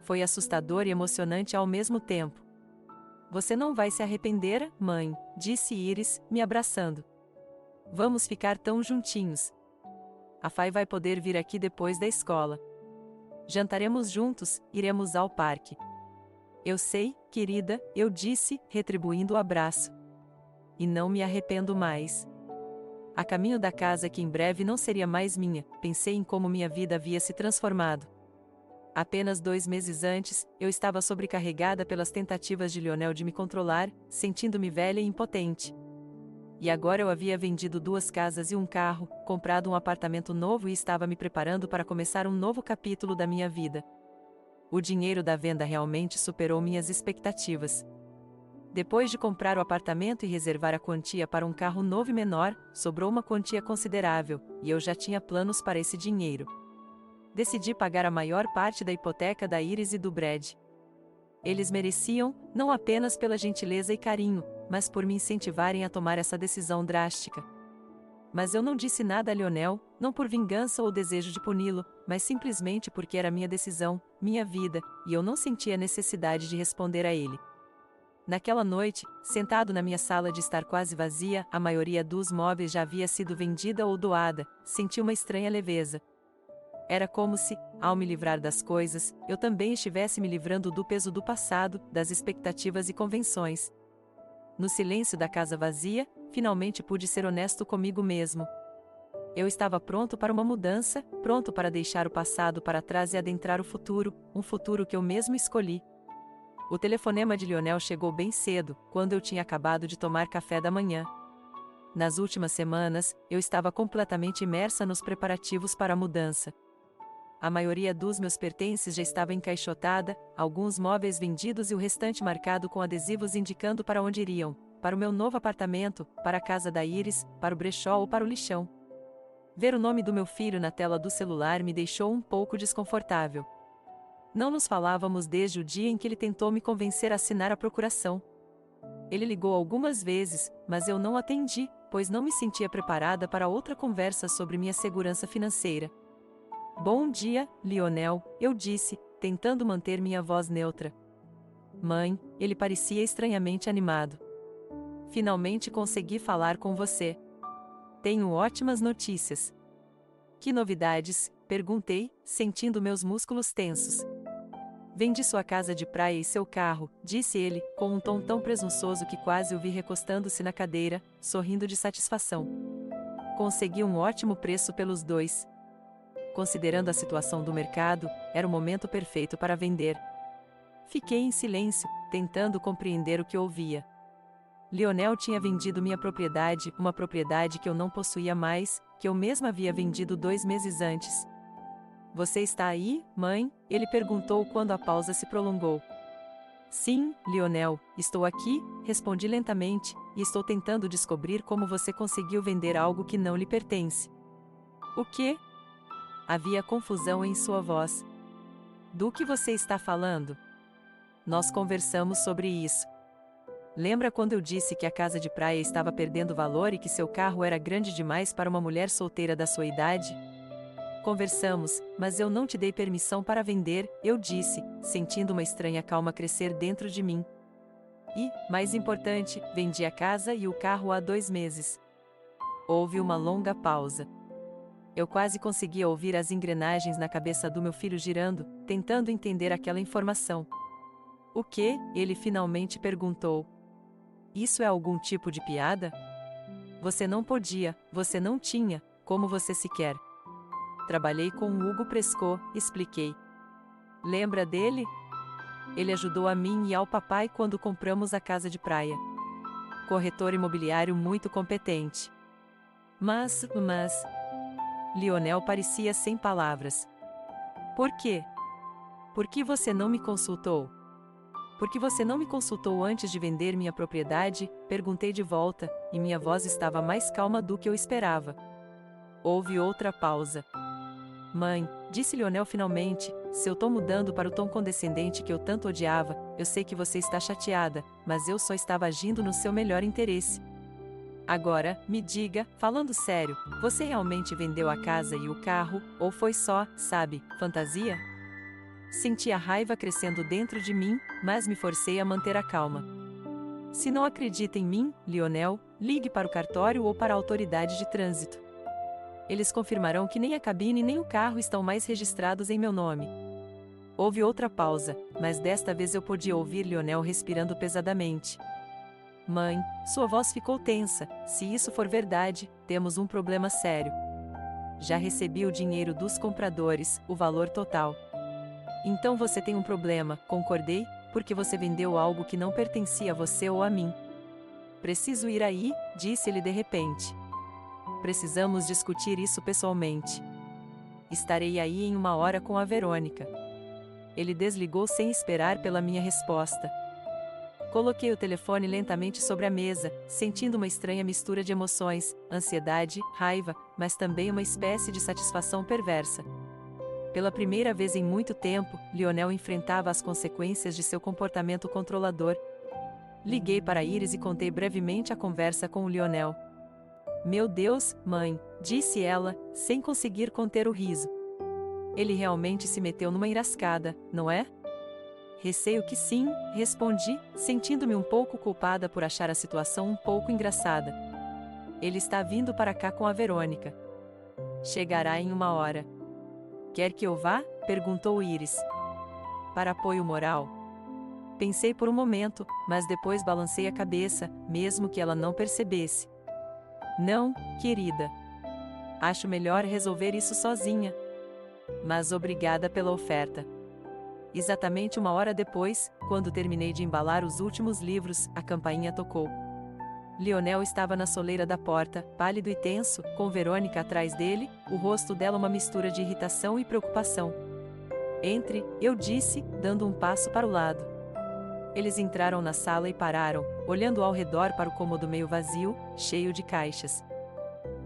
Foi assustador e emocionante ao mesmo tempo. Você não vai se arrepender, mãe, disse Iris, me abraçando. Vamos ficar tão juntinhos. A Fay vai poder vir aqui depois da escola. Jantaremos juntos, iremos ao parque. Eu sei, querida, eu disse, retribuindo o abraço. E não me arrependo mais. A caminho da casa que em breve não seria mais minha, pensei em como minha vida havia se transformado. Apenas 2 meses antes, eu estava sobrecarregada pelas tentativas de Lionel de me controlar, sentindo-me velha e impotente. E agora eu havia vendido 2 casas e um carro, comprado um apartamento novo e estava me preparando para começar um novo capítulo da minha vida. O dinheiro da venda realmente superou minhas expectativas. Depois de comprar o apartamento e reservar a quantia para um carro novo e menor, sobrou uma quantia considerável, e eu já tinha planos para esse dinheiro. Decidi pagar a maior parte da hipoteca da Iris e do Brad. Eles mereciam, não apenas pela gentileza e carinho, mas por me incentivarem a tomar essa decisão drástica. Mas eu não disse nada a Lionel, não por vingança ou desejo de puni-lo, mas simplesmente porque era minha decisão, minha vida, e eu não sentia necessidade de responder a ele. Naquela noite, sentado na minha sala de estar quase vazia, a maioria dos móveis já havia sido vendida ou doada, senti uma estranha leveza. Era como se, ao me livrar das coisas, eu também estivesse me livrando do peso do passado, das expectativas e convenções. No silêncio da casa vazia, finalmente pude ser honesto comigo mesmo. Eu estava pronto para uma mudança, pronto para deixar o passado para trás e adentrar o futuro, um futuro que eu mesmo escolhi. O telefonema de Lionel chegou bem cedo, quando eu tinha acabado de tomar café da manhã. Nas últimas semanas, eu estava completamente imersa nos preparativos para a mudança. A maioria dos meus pertences já estava encaixotada, alguns móveis vendidos e o restante marcado com adesivos indicando para onde iriam, para o meu novo apartamento, para a casa da Iris, para o brechó ou para o lixão. Ver o nome do meu filho na tela do celular me deixou um pouco desconfortável. Não nos falávamos desde o dia em que ele tentou me convencer a assinar a procuração. Ele ligou algumas vezes, mas eu não atendi, pois não me sentia preparada para outra conversa sobre minha segurança financeira. Bom dia, Lionel, eu disse, tentando manter minha voz neutra. Mãe, ele parecia estranhamente animado. Finalmente consegui falar com você. Tenho ótimas notícias. Que novidades? Perguntei, sentindo meus músculos tensos. Vendi sua casa de praia e seu carro, disse ele, com um tom tão presunçoso que quase o vi recostando-se na cadeira, sorrindo de satisfação. Consegui um ótimo preço pelos dois. Considerando a situação do mercado, era o momento perfeito para vender. Fiquei em silêncio, tentando compreender o que ouvia. Lionel tinha vendido minha propriedade, uma propriedade que eu não possuía mais, que eu mesma havia vendido 2 meses antes. Você está aí, mãe? Ele perguntou quando a pausa se prolongou. Sim, Lionel, estou aqui, respondi lentamente, e estou tentando descobrir como você conseguiu vender algo que não lhe pertence. O quê? Havia confusão em sua voz. Do que você está falando? Nós conversamos sobre isso. Lembra quando eu disse que a casa de praia estava perdendo valor e que seu carro era grande demais para uma mulher solteira da sua idade? Conversamos, mas eu não te dei permissão para vender, eu disse, sentindo uma estranha calma crescer dentro de mim. E, mais importante, vendi a casa e o carro há 2 meses. Houve uma longa pausa. Eu quase conseguia ouvir as engrenagens na cabeça do meu filho girando, tentando entender aquela informação. O que? Ele finalmente perguntou. Isso é algum tipo de piada? Você não podia, você não tinha, como você se quer. Trabalhei com o Hugo Prescott, expliquei. Lembra dele? Ele ajudou a mim e ao papai quando compramos a casa de praia. Corretor imobiliário muito competente. Mas... Lionel parecia sem palavras. Por quê? Por que você não me consultou? Por que você não me consultou antes de vender minha propriedade? Perguntei de volta, e minha voz estava mais calma do que eu esperava. Houve outra pausa. Mãe, disse Lionel finalmente, se eu tô mudando para o tom condescendente que eu tanto odiava, eu sei que você está chateada, mas eu só estava agindo no seu melhor interesse. Agora, me diga, falando sério, você realmente vendeu a casa e o carro, ou foi só, sabe, fantasia? Senti a raiva crescendo dentro de mim, mas me forcei a manter a calma. Se não acredita em mim, Lionel, ligue para o cartório ou para a autoridade de trânsito. Eles confirmarão que nem a cabine nem o carro estão mais registrados em meu nome. Houve outra pausa, mas desta vez eu podia ouvir Lionel respirando pesadamente. Mãe, sua voz ficou tensa, se isso for verdade, temos um problema sério. Já recebi o dinheiro dos compradores, o valor total. Então você tem um problema, concordei, porque você vendeu algo que não pertencia a você ou a mim. Preciso ir aí, disse ele de repente. Precisamos discutir isso pessoalmente. Estarei aí em 1 hora com a Verônica. Ele desligou sem esperar pela minha resposta. Coloquei o telefone lentamente sobre a mesa, sentindo uma estranha mistura de emoções, ansiedade, raiva, mas também uma espécie de satisfação perversa. Pela primeira vez em muito tempo, Lionel enfrentava as consequências de seu comportamento controlador. Liguei para Iris e contei brevemente a conversa com o Lionel. Meu Deus, mãe, disse ela, sem conseguir conter o riso. Ele realmente se meteu numa enrascada, não é? Receio que sim, respondi, sentindo-me um pouco culpada por achar a situação um pouco engraçada. Ele está vindo para cá com a Verônica. Chegará em 1 hora. Quer que eu vá? Perguntou Iris. Para apoio moral. Pensei por um momento, mas depois balancei a cabeça, mesmo que ela não percebesse. Não, querida. Acho melhor resolver isso sozinha. Mas obrigada pela oferta. Exatamente 1 hora depois, quando terminei de embalar os últimos livros, a campainha tocou. Lionel estava na soleira da porta, pálido e tenso, com Verônica atrás dele, o rosto dela uma mistura de irritação e preocupação. Entre, eu disse, dando um passo para o lado. Eles entraram na sala e pararam, olhando ao redor para o cômodo meio vazio, cheio de caixas.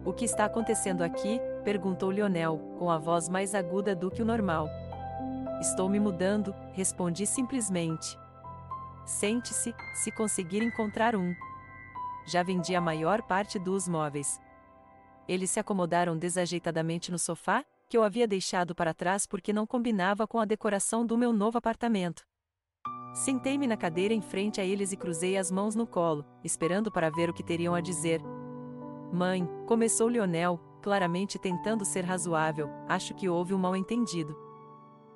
O que está acontecendo aqui? Perguntou Lionel, com a voz mais aguda do que o normal. Estou me mudando, respondi simplesmente. Sente-se, se conseguir encontrar um. Já vendi a maior parte dos móveis. Eles se acomodaram desajeitadamente no sofá, que eu havia deixado para trás porque não combinava com a decoração do meu novo apartamento. Sentei-me na cadeira em frente a eles e cruzei as mãos no colo, esperando para ver o que teriam a dizer. Mãe, começou Lionel, claramente tentando ser razoável, acho que houve um mal-entendido.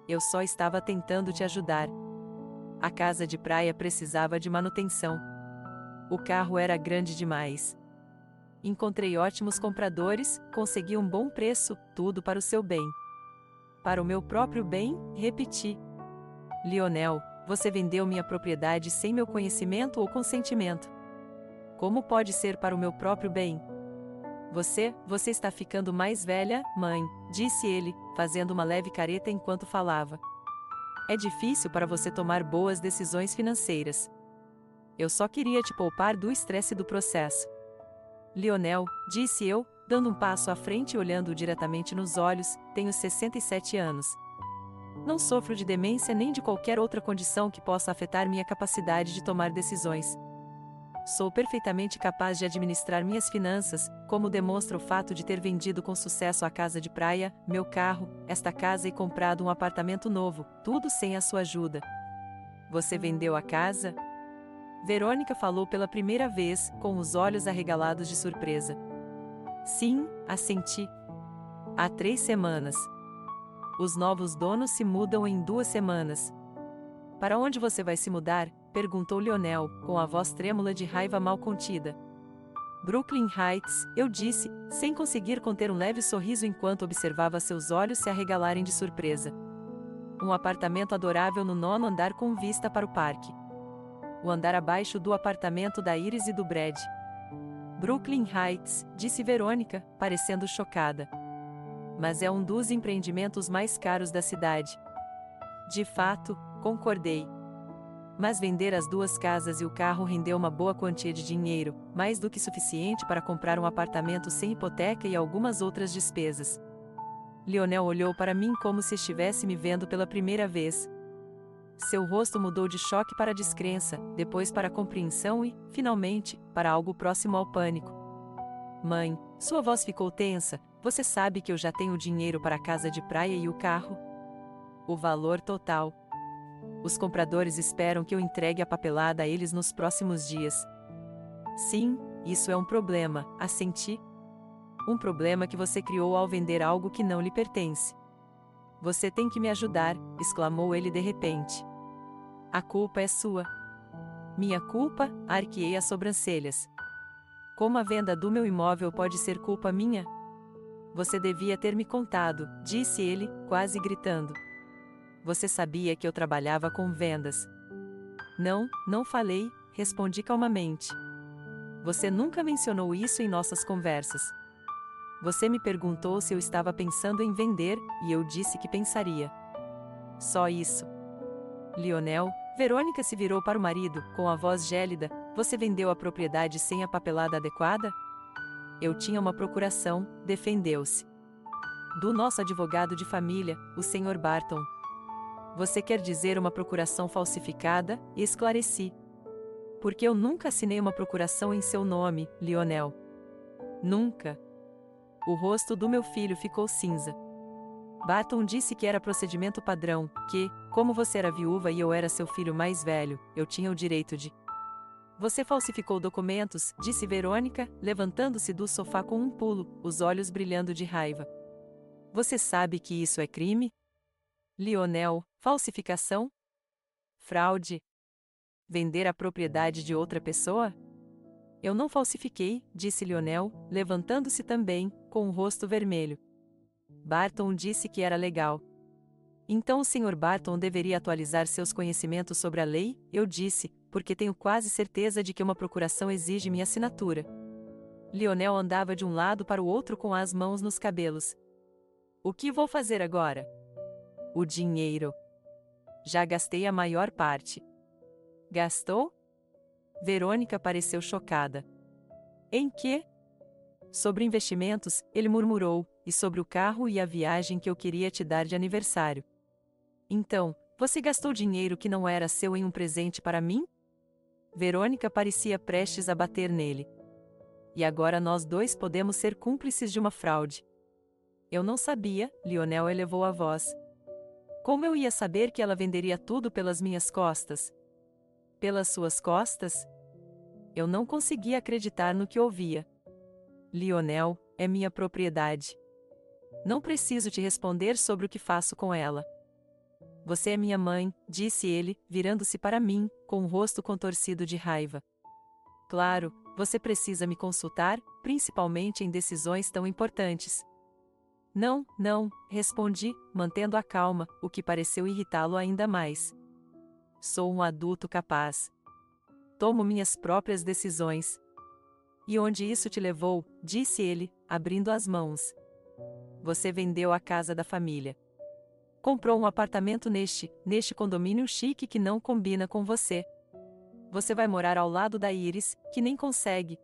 Eu só estava tentando te ajudar. A casa de praia precisava de manutenção. O carro era grande demais. Encontrei ótimos compradores, consegui um bom preço, tudo para o seu bem. Para o meu próprio bem, repeti. Lionel, você vendeu minha propriedade sem meu conhecimento ou consentimento. Como pode ser para o meu próprio bem? Você está ficando mais velha, mãe, disse ele, fazendo uma leve careta enquanto falava. É difícil para você tomar boas decisões financeiras. Eu só queria te poupar do estresse do processo. Lionel, disse eu, dando um passo à frente e olhando diretamente nos olhos, tenho 67 anos. Não sofro de demência nem de qualquer outra condição que possa afetar minha capacidade de tomar decisões. Sou perfeitamente capaz de administrar minhas finanças, como demonstra o fato de ter vendido com sucesso a casa de praia, meu carro, esta casa e comprado um apartamento novo, tudo sem a sua ajuda. Você vendeu a casa? Verônica falou pela primeira vez, com os olhos arregalados de surpresa. Sim, assenti. Há 3 semanas. Os novos donos se mudam em 2 semanas. Para onde você vai se mudar? Perguntou Lionel, com a voz trêmula de raiva mal contida. Brooklyn Heights, eu disse, sem conseguir conter um leve sorriso enquanto observava seus olhos se arregalarem de surpresa. Um apartamento adorável no 9º andar com vista para o parque. O andar abaixo do apartamento da Iris e do Brad. Brooklyn Heights, disse Verônica, parecendo chocada. Mas é um dos empreendimentos mais caros da cidade. De fato, concordei. Mas vender as 2 casas e o carro rendeu uma boa quantia de dinheiro, mais do que suficiente para comprar um apartamento sem hipoteca e algumas outras despesas. Lionel olhou para mim como se estivesse me vendo pela primeira vez. Seu rosto mudou de choque para descrença, depois para compreensão e, finalmente, para algo próximo ao pânico. Mãe, sua voz ficou tensa, você sabe que eu já tenho dinheiro para a casa de praia e o carro? O valor total. Os compradores esperam que eu entregue a papelada a eles nos próximos dias. Sim, isso é um problema, assenti. Um problema que você criou ao vender algo que não lhe pertence. Você tem que me ajudar, exclamou ele de repente. A culpa é sua. Minha culpa? Arqueei as sobrancelhas. Como a venda do meu imóvel pode ser culpa minha? Você devia ter me contado, disse ele, quase gritando. Você sabia que eu trabalhava com vendas. Não, não falei, respondi calmamente. Você nunca mencionou isso em nossas conversas. Você me perguntou se eu estava pensando em vender, e eu disse que pensaria. Só isso. Lionel, Verônica se virou para o marido, com a voz gélida, você vendeu a propriedade sem a papelada adequada? Eu tinha uma procuração, defendeu-se. Do nosso advogado de família, o Sr. Barton. Você quer dizer uma procuração falsificada? Esclareci. Porque eu nunca assinei uma procuração em seu nome, Lionel. Nunca. O rosto do meu filho ficou cinza. Barton disse que era procedimento padrão, que, como você era viúva e eu era seu filho mais velho, eu tinha o direito de... Você falsificou documentos, disse Verônica, levantando-se do sofá com um pulo, os olhos brilhando de raiva. Você sabe que isso é crime? Lionel, falsificação? Fraude? Vender a propriedade de outra pessoa? Eu não falsifiquei, disse Lionel, levantando-se também, com o rosto vermelho. Barton disse que era legal. Então o Sr. Barton deveria atualizar seus conhecimentos sobre a lei, eu disse, porque tenho quase certeza de que uma procuração exige minha assinatura. Lionel andava de um lado para o outro com as mãos nos cabelos. O que vou fazer agora? O dinheiro. Já gastei a maior parte. Gastou? Verônica pareceu chocada. Em quê? Sobre investimentos, ele murmurou, e sobre o carro e a viagem que eu queria te dar de aniversário. Então, você gastou dinheiro que não era seu em um presente para mim? Verônica parecia prestes a bater nele. E agora nós dois podemos ser cúmplices de uma fraude. Eu não sabia, Lionel elevou a voz. Como eu ia saber que ela venderia tudo pelas minhas costas? Pelas suas costas? Eu não conseguia acreditar no que ouvia. Lionel, é minha propriedade. Não preciso te responder sobre o que faço com ela. Você é minha mãe, disse ele, virando-se para mim, com o rosto contorcido de raiva. Claro, você precisa me consultar, principalmente em decisões tão importantes. Não, não, respondi, mantendo a calma, o que pareceu irritá-lo ainda mais. Sou um adulto capaz. Tomo minhas próprias decisões. E onde isso te levou? Disse ele, abrindo as mãos. Você vendeu a casa da família. Comprou um apartamento neste condomínio chique que não combina com você. Você vai morar ao lado da Iris, que nem consegue.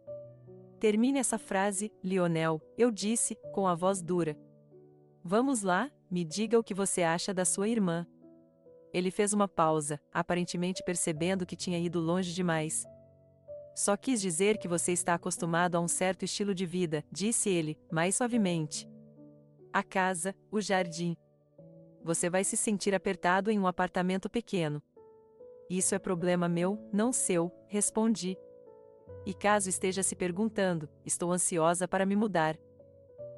Termine essa frase, Lionel, eu disse, com a voz dura. Vamos lá, me diga o que você acha da sua irmã. Ele fez uma pausa, aparentemente percebendo que tinha ido longe demais. Só quis dizer que você está acostumado a um certo estilo de vida, disse ele, mais suavemente. A casa, o jardim. Você vai se sentir apertado em um apartamento pequeno. Isso é problema meu, não seu, respondi. E caso esteja se perguntando, estou ansiosa para me mudar.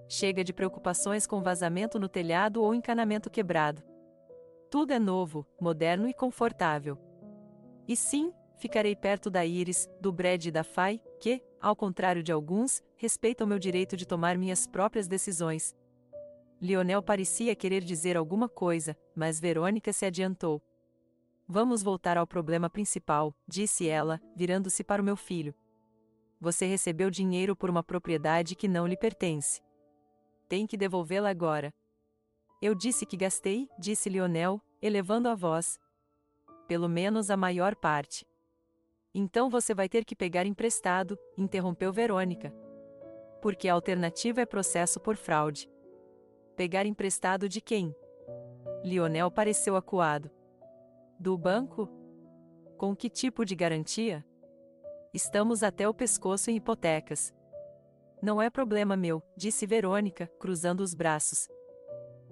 Chega de preocupações com vazamento no telhado ou encanamento quebrado. Tudo é novo, moderno e confortável. E sim, ficarei perto da Iris, do Brad e da Fay, que, ao contrário de alguns, respeitam meu direito de tomar minhas próprias decisões. Lionel parecia querer dizer alguma coisa, mas Verônica se adiantou. Vamos voltar ao problema principal, disse ela, virando-se para o meu filho. Você recebeu dinheiro por uma propriedade que não lhe pertence. Tem que devolvê-la agora. Eu disse que gastei, disse Lionel, elevando a voz. Pelo menos a maior parte. Então você vai ter que pegar emprestado, interrompeu Verônica. Porque a alternativa é processo por fraude. Pegar emprestado de quem? Lionel pareceu acuado. Do banco? Com que tipo de garantia? Estamos até o pescoço em hipotecas. Não é problema meu, disse Verônica, cruzando os braços.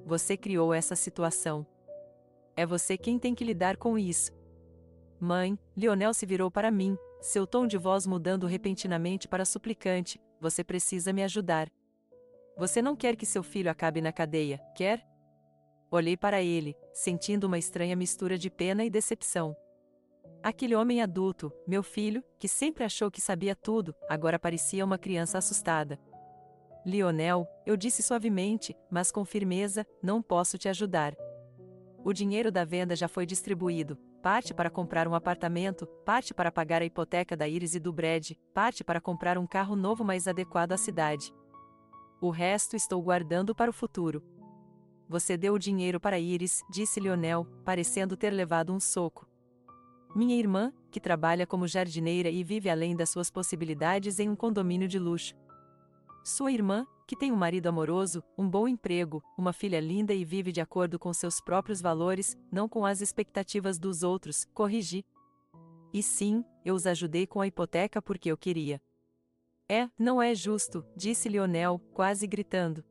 Você criou essa situação. É você quem tem que lidar com isso. Mãe, Lionel se virou para mim, seu tom de voz mudando repentinamente para suplicante, você precisa me ajudar. Você não quer que seu filho acabe na cadeia, quer? Olhei para ele, sentindo uma estranha mistura de pena e decepção. Aquele homem adulto, meu filho, que sempre achou que sabia tudo, agora parecia uma criança assustada. Lionel, eu disse suavemente, mas com firmeza, não posso te ajudar. O dinheiro da venda já foi distribuído, parte para comprar um apartamento, parte para pagar a hipoteca da Iris e do Brad, parte para comprar um carro novo mais adequado à cidade. O resto estou guardando para o futuro. Você deu o dinheiro para Iris, disse Lionel, parecendo ter levado um soco. Minha irmã, que trabalha como jardineira e vive além das suas possibilidades em um condomínio de luxo. Sua irmã, que tem um marido amoroso, um bom emprego, uma filha linda e vive de acordo com seus próprios valores, não com as expectativas dos outros, corrigi. E sim, eu os ajudei com a hipoteca porque eu queria. Não é justo, disse Lionel, quase gritando.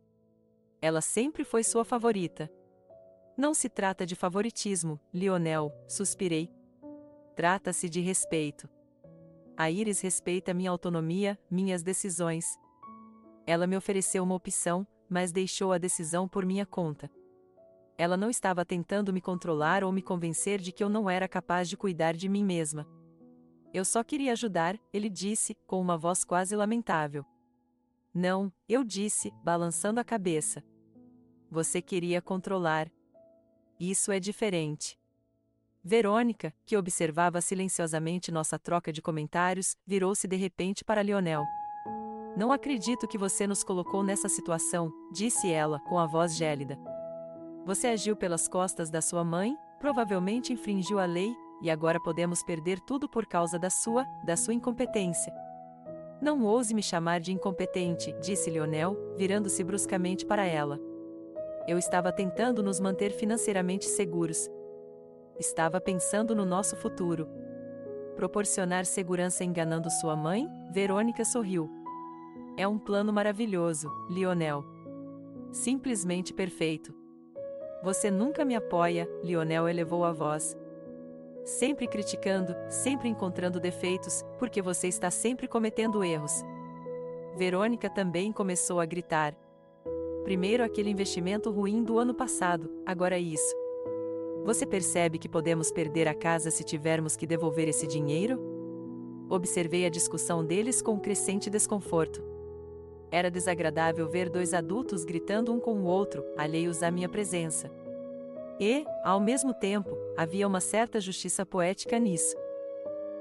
Ela sempre foi sua favorita. Não se trata de favoritismo, Lionel, suspirei. Trata-se de respeito. A Iris respeita minha autonomia, minhas decisões. Ela me ofereceu uma opção, mas deixou a decisão por minha conta. Ela não estava tentando me controlar ou me convencer de que eu não era capaz de cuidar de mim mesma. Eu só queria ajudar, ele disse, com uma voz quase lamentável. Não, eu disse, balançando a cabeça. Você queria controlar. Isso é diferente. Verônica, que observava silenciosamente nossa troca de comentários, virou-se de repente para Lionel. Não acredito que você nos colocou nessa situação, disse ela, com a voz gélida. Você agiu pelas costas da sua mãe, provavelmente infringiu a lei, e agora podemos perder tudo por causa da sua incompetência. Não ouse me chamar de incompetente, disse Lionel, virando-se bruscamente para ela. Eu estava tentando nos manter financeiramente seguros. Estava pensando no nosso futuro. Proporcionar segurança enganando sua mãe? Verônica sorriu. É um plano maravilhoso, Lionel. Simplesmente perfeito. Você nunca me apoia, Lionel elevou a voz. Sempre criticando, sempre encontrando defeitos, porque você está sempre cometendo erros. Verônica também começou a gritar. Primeiro aquele investimento ruim do ano passado, agora isso. Você percebe que podemos perder a casa se tivermos que devolver esse dinheiro? Observei a discussão deles com crescente desconforto. Era desagradável ver dois adultos gritando um com o outro, alheios à minha presença. E, ao mesmo tempo, havia uma certa justiça poética nisso.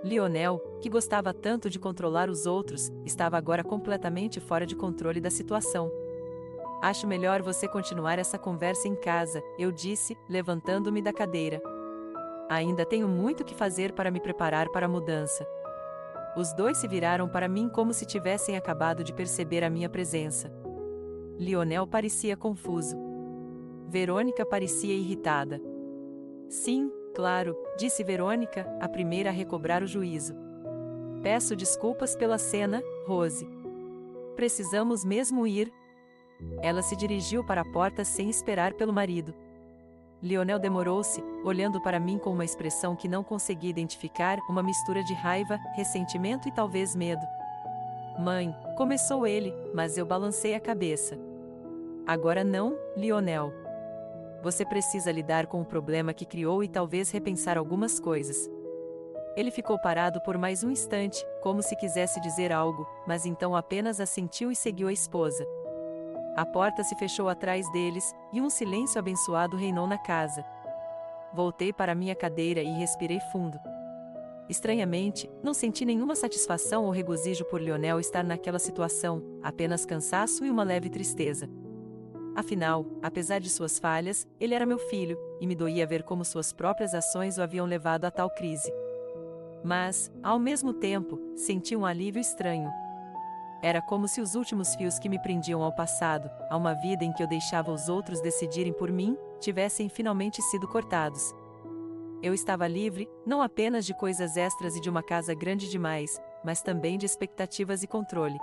Lionel, que gostava tanto de controlar os outros, estava agora completamente fora de controle da situação. Acho melhor você continuar essa conversa em casa, eu disse, levantando-me da cadeira. Ainda tenho muito que fazer para me preparar para a mudança. Os dois se viraram para mim como se tivessem acabado de perceber a minha presença. Lionel parecia confuso. Verônica parecia irritada. Sim, claro, disse Verônica, a primeira a recobrar o juízo. Peço desculpas pela cena, Rose. Precisamos mesmo ir. Ela se dirigiu para a porta sem esperar pelo marido. Lionel demorou-se, olhando para mim com uma expressão que não conseguia identificar, uma mistura de raiva, ressentimento e talvez medo. Mãe, começou ele, mas eu balancei a cabeça. Agora não, Lionel. Você precisa lidar com o problema que criou e talvez repensar algumas coisas. Ele ficou parado por mais um instante, como se quisesse dizer algo, mas então apenas assentiu e seguiu a esposa. A porta se fechou atrás deles, e um silêncio abençoado reinou na casa. Voltei para minha cadeira e respirei fundo. Estranhamente, não senti nenhuma satisfação ou regozijo por Lionel estar naquela situação, apenas cansaço e uma leve tristeza. Afinal, apesar de suas falhas, ele era meu filho, e me doía ver como suas próprias ações o haviam levado a tal crise. Mas, ao mesmo tempo, senti um alívio estranho. Era como se os últimos fios que me prendiam ao passado, a uma vida em que eu deixava os outros decidirem por mim, tivessem finalmente sido cortados. Eu estava livre, não apenas de coisas extras e de uma casa grande demais, mas também de expectativas e controle.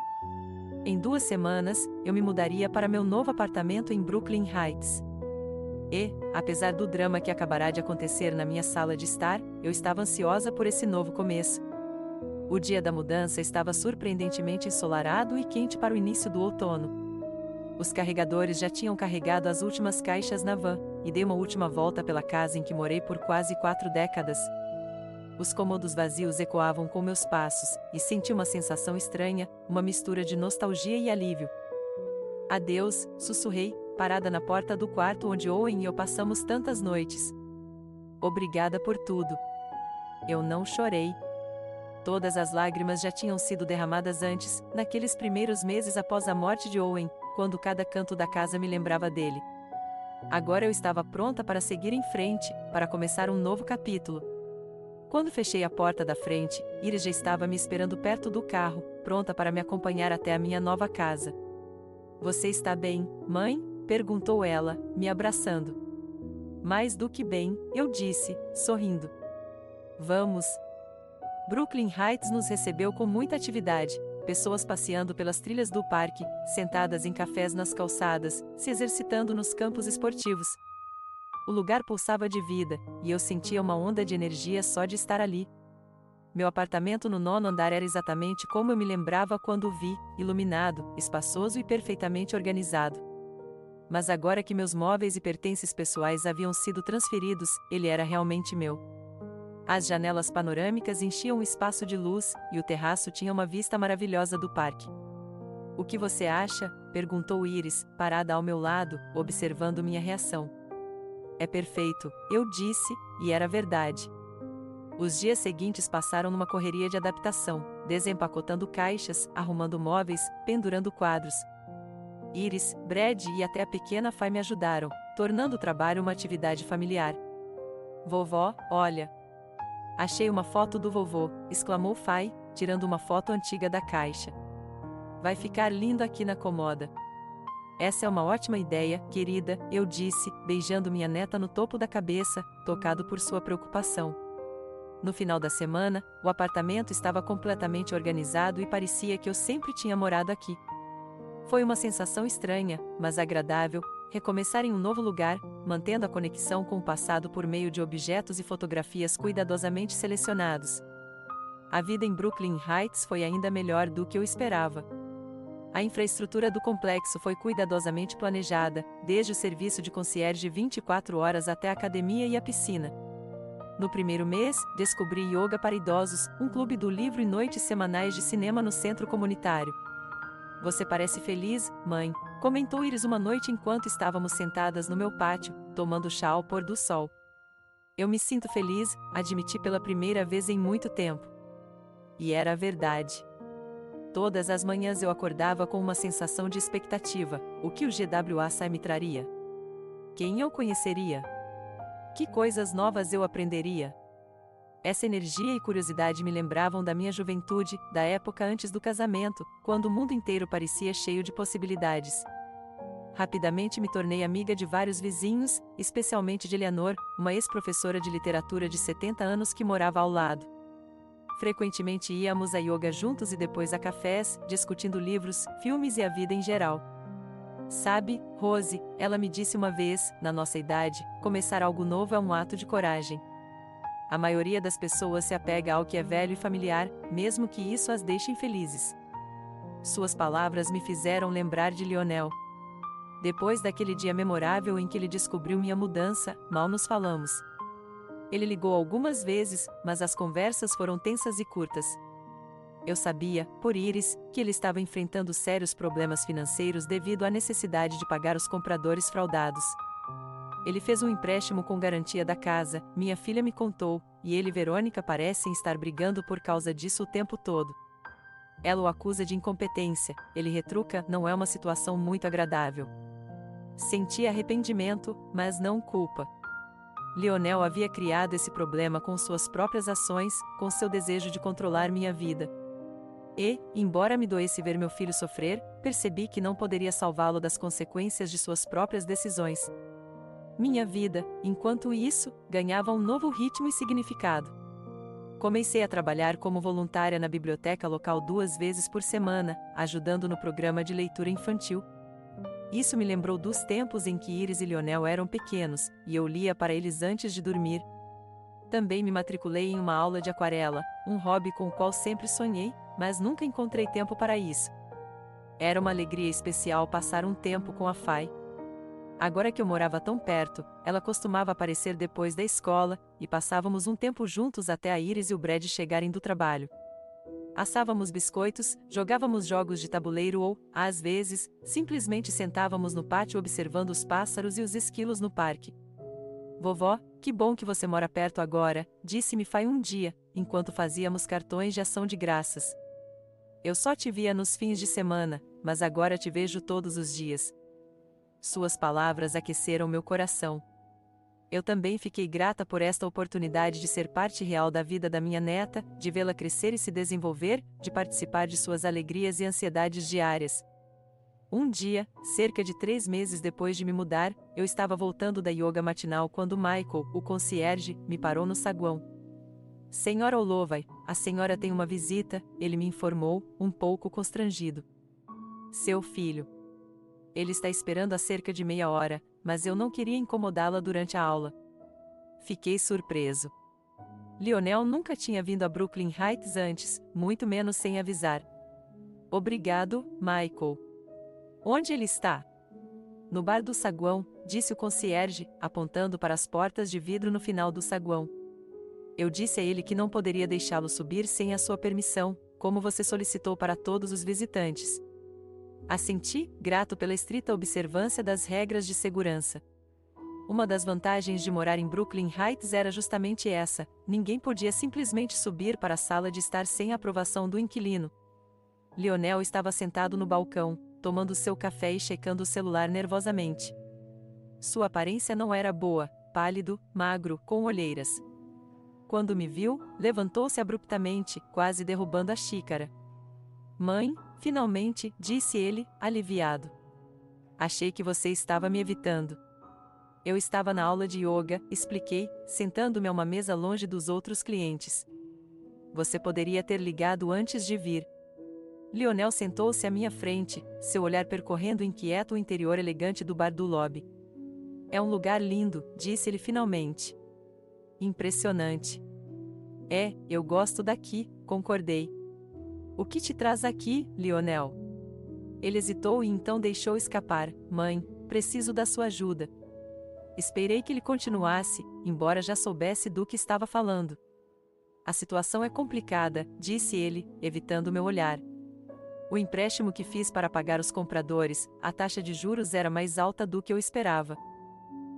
Em 2 semanas, eu me mudaria para meu novo apartamento em Brooklyn Heights. E, apesar do drama que acabará de acontecer na minha sala de estar, eu estava ansiosa por esse novo começo. O dia da mudança estava surpreendentemente ensolarado e quente para o início do outono. Os carregadores já tinham carregado as últimas caixas na van, e dei uma última volta pela casa em que morei por quase 4 décadas. Os cômodos vazios ecoavam com meus passos, e senti uma sensação estranha, uma mistura de nostalgia e alívio. Adeus, sussurrei, parada na porta do quarto onde Owen e eu passamos tantas noites. Obrigada por tudo. Eu não chorei. Todas as lágrimas já tinham sido derramadas antes, naqueles primeiros meses após a morte de Owen, quando cada canto da casa me lembrava dele. Agora eu estava pronta para seguir em frente, para começar um novo capítulo. Quando fechei a porta da frente, Iris já estava me esperando perto do carro, pronta para me acompanhar até a minha nova casa. Você está bem, mãe? Perguntou ela, me abraçando. Mais do que bem, eu disse, sorrindo. Vamos. Brooklyn Heights nos recebeu com muita atividade. pessoas passeando pelas trilhas do parque, sentadas em cafés nas calçadas, se exercitando nos campos esportivos. O lugar pulsava de vida, e eu sentia uma onda de energia só de estar ali. Meu apartamento no 9º andar era exatamente como eu me lembrava quando o vi, iluminado, espaçoso e perfeitamente organizado. Mas agora que meus móveis e pertences pessoais haviam sido transferidos, ele era realmente meu. As janelas panorâmicas enchiam o espaço de luz, e o terraço tinha uma vista maravilhosa do parque. "O que você acha?", perguntou Iris, parada ao meu lado, observando minha reação. "É perfeito", eu disse, e era verdade. Os dias seguintes passaram numa correria de adaptação, desempacotando caixas, arrumando móveis, pendurando quadros. Iris, Brad e até a pequena Fay me ajudaram, tornando o trabalho uma atividade familiar. "Vovó, olha! Achei uma foto do vovô", exclamou Fay, tirando uma foto antiga da caixa. "Vai ficar lindo aqui na comoda." "Essa é uma ótima ideia, querida", eu disse, beijando minha neta no topo da cabeça, tocado por sua preocupação. No final da semana, o apartamento estava completamente organizado e parecia que eu sempre tinha morado aqui. Foi uma sensação estranha, mas agradável, recomeçar em um novo lugar, mantendo a conexão com o passado por meio de objetos e fotografias cuidadosamente selecionados. A vida em Brooklyn Heights foi ainda melhor do que eu esperava. A infraestrutura do complexo foi cuidadosamente planejada, desde o serviço de concierge 24 horas até a academia e a piscina. No primeiro mês, descobri yoga para idosos, um clube do livro e noites semanais de cinema no centro comunitário. "Você parece feliz, mãe", comentou Iris uma noite enquanto estávamos sentadas no meu pátio, tomando chá ao pôr do sol. "Eu me sinto feliz", admiti pela primeira vez em muito tempo. E era a verdade. Todas as manhãs eu acordava com uma sensação de expectativa: o que o GWA me traria? Quem eu conheceria? Que coisas novas eu aprenderia? Essa energia e curiosidade me lembravam da minha juventude, da época antes do casamento, quando o mundo inteiro parecia cheio de possibilidades. Rapidamente me tornei amiga de vários vizinhos, especialmente de Eleanor, uma ex-professora de literatura de 70 anos que morava ao lado. Frequentemente íamos a yoga juntos e depois a cafés, discutindo livros, filmes e a vida em geral. "Sabe, Rose", ela me disse uma vez, "na nossa idade, começar algo novo é um ato de coragem. A maioria das pessoas se apega ao que é velho e familiar, mesmo que isso as deixe infelizes." Suas palavras me fizeram lembrar de Lionel. Depois daquele dia memorável em que ele descobriu minha mudança, mal nos falamos. Ele ligou algumas vezes, mas as conversas foram tensas e curtas. Eu sabia, por Iris, que ele estava enfrentando sérios problemas financeiros devido à necessidade de pagar os compradores fraudados. Ele fez um empréstimo com garantia da casa, minha filha me contou, e ele e Verônica parecem estar brigando por causa disso o tempo todo. Ela o acusa de incompetência, ele retruca, não é uma situação muito agradável. Senti arrependimento, mas não culpa. Lionel havia criado esse problema com suas próprias ações, com seu desejo de controlar minha vida. E, embora me doesse ver meu filho sofrer, percebi que não poderia salvá-lo das consequências de suas próprias decisões. Minha vida, enquanto isso, ganhava um novo ritmo e significado. Comecei a trabalhar como voluntária na biblioteca local 2 vezes por semana, ajudando no programa de leitura infantil. Isso me lembrou dos tempos em que Iris e Lionel eram pequenos, e eu lia para eles antes de dormir. Também me matriculei em uma aula de aquarela, um hobby com o qual sempre sonhei, mas nunca encontrei tempo para isso. Era uma alegria especial passar um tempo com a Fay. Agora que eu morava tão perto, ela costumava aparecer depois da escola, e passávamos um tempo juntos até a Iris e o Brad chegarem do trabalho. Assávamos biscoitos, jogávamos jogos de tabuleiro ou, às vezes, simplesmente sentávamos no pátio observando os pássaros e os esquilos no parque. "Vovó, que bom que você mora perto agora", disse-me Fay um dia, enquanto fazíamos cartões de ação de graças. "Eu só te via nos fins de semana, mas agora te vejo todos os dias." Suas palavras aqueceram meu coração. Eu também fiquei grata por esta oportunidade de ser parte real da vida da minha neta, de vê-la crescer e se desenvolver, de participar de suas alegrias e ansiedades diárias. Um dia, cerca de 3 meses depois de me mudar, eu estava voltando da yoga matinal quando Michael, o concierge, me parou no saguão. Senhora Olovai, a senhora tem uma visita, ele me informou, um pouco constrangido. Seu filho. Ele está esperando há cerca de meia hora, mas eu não queria incomodá-la durante a aula. Fiquei surpreso. Lionel nunca tinha vindo a Brooklyn Heights antes, muito menos sem avisar. Obrigado, Michael. Onde ele está? No bar do saguão, disse o concierge, apontando para as portas de vidro no final do saguão. Eu disse a ele que não poderia deixá-lo subir sem a sua permissão, como você solicitou para todos os visitantes. Assenti, grato pela estrita observância das regras de segurança. Uma das vantagens de morar em Brooklyn Heights era justamente essa: ninguém podia simplesmente subir para a sala de estar sem a aprovação do inquilino. Lionel estava sentado no balcão, tomando seu café e checando o celular nervosamente. Sua aparência não era boa, pálido, magro, com olheiras. Quando me viu, levantou-se abruptamente, quase derrubando a xícara. Mãe, finalmente, disse ele, aliviado. Achei que você estava me evitando. Eu estava na aula de yoga, expliquei, sentando-me a uma mesa longe dos outros clientes. Você poderia ter ligado antes de vir. Lionel sentou-se à minha frente, seu olhar percorrendo inquieto o interior elegante do bar do lobby. É um lugar lindo, disse ele finalmente. Impressionante. É, eu gosto daqui, concordei. O que te traz aqui, Lionel? Ele hesitou e então deixou escapar. Mãe, preciso da sua ajuda. Esperei que ele continuasse, embora já soubesse do que estava falando. A situação é complicada, disse ele, evitando meu olhar. O empréstimo que fiz para pagar os compradores, a taxa de juros era mais alta do que eu esperava.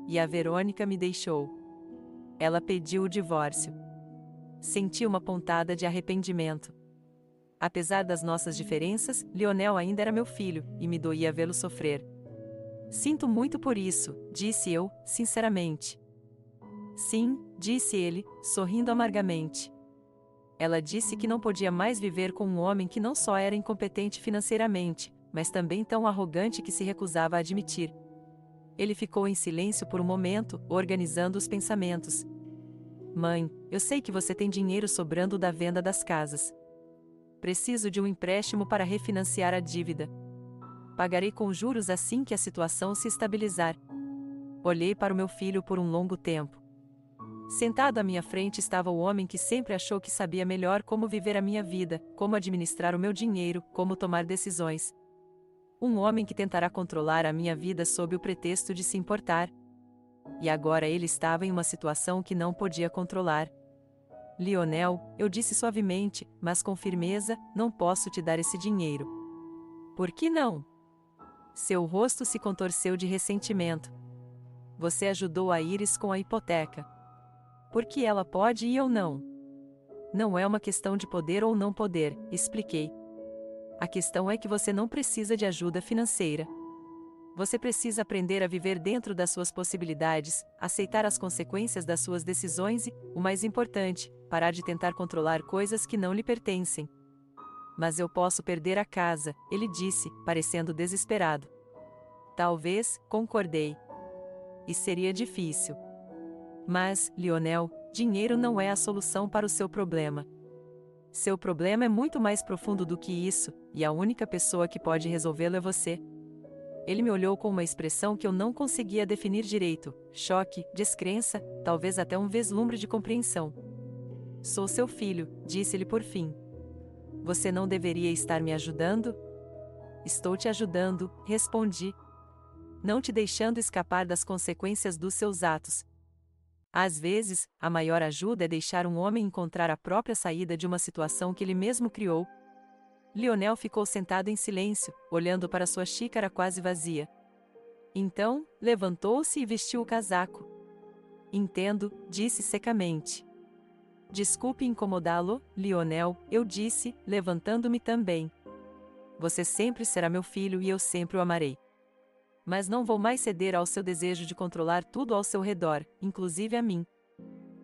E a Verônica me deixou. Ela pediu o divórcio. Senti uma pontada de arrependimento. Apesar das nossas diferenças, Lionel ainda era meu filho, e me doía vê-lo sofrer. Sinto muito por isso, disse eu, sinceramente. Sim, disse ele, sorrindo amargamente. Ela disse que não podia mais viver com um homem que não só era incompetente financeiramente, mas também tão arrogante que se recusava a admitir. Ele ficou em silêncio por um momento, organizando os pensamentos. Mãe, eu sei que você tem dinheiro sobrando da venda das casas. Preciso de um empréstimo para refinanciar a dívida. Pagarei com juros assim que a situação se estabilizar. Olhei para o meu filho por um longo tempo. Sentado à minha frente estava o homem que sempre achou que sabia melhor como viver a minha vida, como administrar o meu dinheiro, como tomar decisões. Um homem que tentará controlar a minha vida sob o pretexto de se importar. E agora ele estava em uma situação que não podia controlar. Lionel, eu disse suavemente, mas com firmeza, não posso te dar esse dinheiro. Por que não? Seu rosto se contorceu de ressentimento. Você ajudou a Iris com a hipoteca. Por que ela pode e eu não? Não é uma questão de poder ou não poder, expliquei. A questão é que você não precisa de ajuda financeira. Você precisa aprender a viver dentro das suas possibilidades, aceitar as consequências das suas decisões e, o mais importante, parar de tentar controlar coisas que não lhe pertencem. Mas eu posso perder a casa, ele disse, parecendo desesperado. Talvez, concordei. E seria difícil. Mas, Lionel, dinheiro não é a solução para o seu problema. Seu problema é muito mais profundo do que isso, e a única pessoa que pode resolvê-lo é você. Ele me olhou com uma expressão que eu não conseguia definir direito: choque, descrença, talvez até um vislumbre de compreensão. Sou seu filho, disse-lhe por fim. Você não deveria estar me ajudando? Estou te ajudando, respondi. Não te deixando escapar das consequências dos seus atos. Às vezes, a maior ajuda é deixar um homem encontrar a própria saída de uma situação que ele mesmo criou. Lionel ficou sentado em silêncio, olhando para sua xícara quase vazia. Então, levantou-se e vestiu o casaco. Entendo, disse secamente. Desculpe incomodá-lo, Lionel, eu disse, levantando-me também. Você sempre será meu filho e eu sempre o amarei. Mas não vou mais ceder ao seu desejo de controlar tudo ao seu redor, inclusive a mim.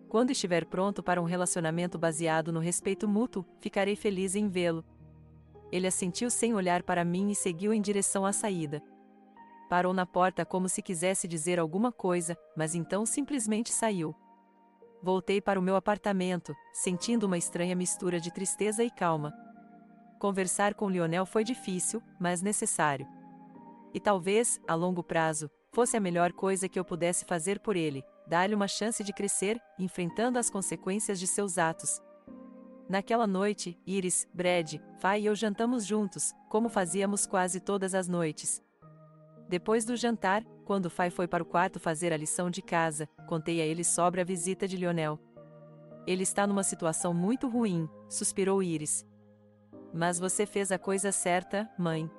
Quando estiver pronto para um relacionamento baseado no respeito mútuo, ficarei feliz em vê-lo. Ele assentiu sem olhar para mim e seguiu em direção à saída. Parou na porta como se quisesse dizer alguma coisa, mas então simplesmente saiu. Voltei para o meu apartamento, sentindo uma estranha mistura de tristeza e calma. Conversar com Lionel foi difícil, mas necessário. E talvez, a longo prazo, fosse a melhor coisa que eu pudesse fazer por ele, dar-lhe uma chance de crescer, enfrentando as consequências de seus atos. Naquela noite, Iris, Brad, Fay e eu jantamos juntos, como fazíamos quase todas as noites. Depois do jantar, quando Fay foi para o quarto fazer a lição de casa, contei a ele sobre a visita de Lionel. Ele está numa situação muito ruim, suspirou Iris. Mas você fez a coisa certa, mãe.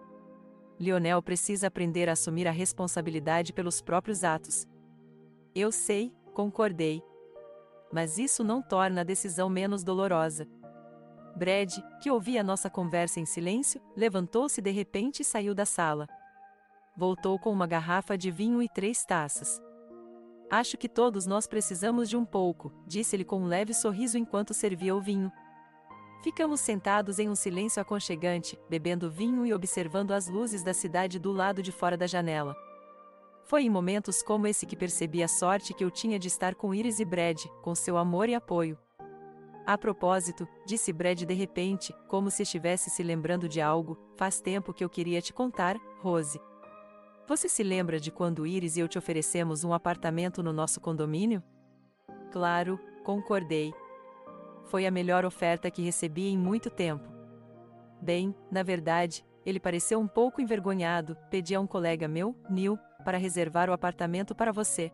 Lionel precisa aprender a assumir a responsabilidade pelos próprios atos. Eu sei, concordei. Mas isso não torna a decisão menos dolorosa. Brad, que ouvia a nossa conversa em silêncio, levantou-se de repente e saiu da sala. Voltou com uma garrafa de vinho e 3 taças. Acho que todos nós precisamos de um pouco, disse-ele com um leve sorriso enquanto servia o vinho. Ficamos sentados em um silêncio aconchegante, bebendo vinho e observando as luzes da cidade do lado de fora da janela. Foi em momentos como esse que percebi a sorte que eu tinha de estar com Iris e Brad, com seu amor e apoio. A propósito, disse Brad de repente, como se estivesse se lembrando de algo, faz tempo que eu queria te contar, Rose. Você se lembra de quando Iris e eu te oferecemos um apartamento no nosso condomínio? Claro, concordei. Foi a melhor oferta que recebi em muito tempo. Bem, na verdade, ele pareceu um pouco envergonhado, pedi a um colega meu, Neil, para reservar o apartamento para você.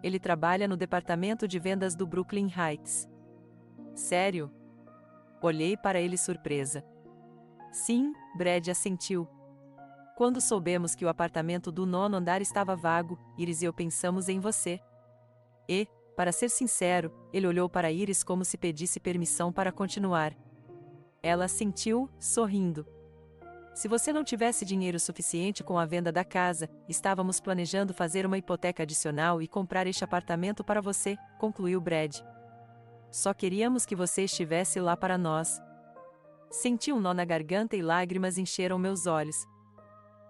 Ele trabalha no departamento de vendas do Brooklyn Heights. Sério? Olhei para ele surpresa. Sim, Brad assentiu. Quando soubemos que o apartamento do 9º andar estava vago, Iris e eu pensamos em você. E, para ser sincero, ele olhou para Iris como se pedisse permissão para continuar. Ela assentiu, sorrindo. Se você não tivesse dinheiro suficiente com a venda da casa, estávamos planejando fazer uma hipoteca adicional e comprar este apartamento para você, concluiu Brad. Só queríamos que você estivesse lá para nós. Senti um nó na garganta e lágrimas encheram meus olhos.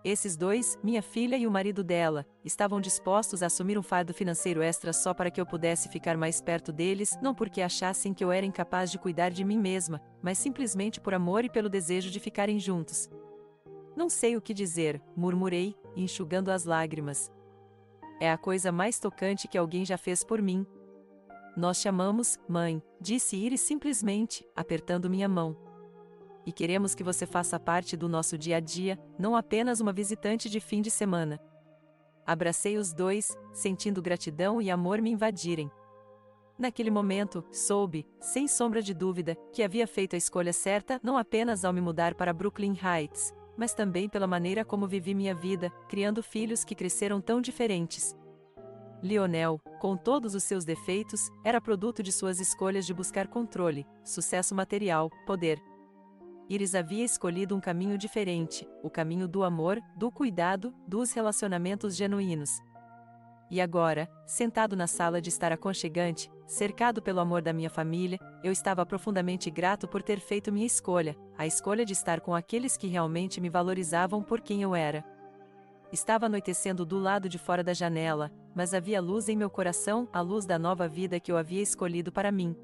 Esses dois, minha filha e o marido dela, estavam dispostos a assumir um fardo financeiro extra só para que eu pudesse ficar mais perto deles, não porque achassem que eu era incapaz de cuidar de mim mesma, mas simplesmente por amor e pelo desejo de ficarem juntos. Não sei o que dizer, murmurei, enxugando as lágrimas. É a coisa mais tocante que alguém já fez por mim. Nós te amamos, mãe, disse Iris simplesmente, apertando minha mão. E queremos que você faça parte do nosso dia a dia, não apenas uma visitante de fim de semana. Abracei os dois, sentindo gratidão e amor me invadirem. Naquele momento, soube, sem sombra de dúvida, que havia feito a escolha certa não apenas ao me mudar para Brooklyn Heights, mas também pela maneira como vivi minha vida, criando filhos que cresceram tão diferentes. Lionel, com todos os seus defeitos, era produto de suas escolhas de buscar controle, sucesso material, poder. Iris havia escolhido um caminho diferente, o caminho do amor, do cuidado, dos relacionamentos genuínos. E agora, sentado na sala de estar aconchegante, cercado pelo amor da minha família, eu estava profundamente grato por ter feito minha escolha, a escolha de estar com aqueles que realmente me valorizavam por quem eu era. Estava anoitecendo do lado de fora da janela, mas havia luz em meu coração, a luz da nova vida que eu havia escolhido para mim.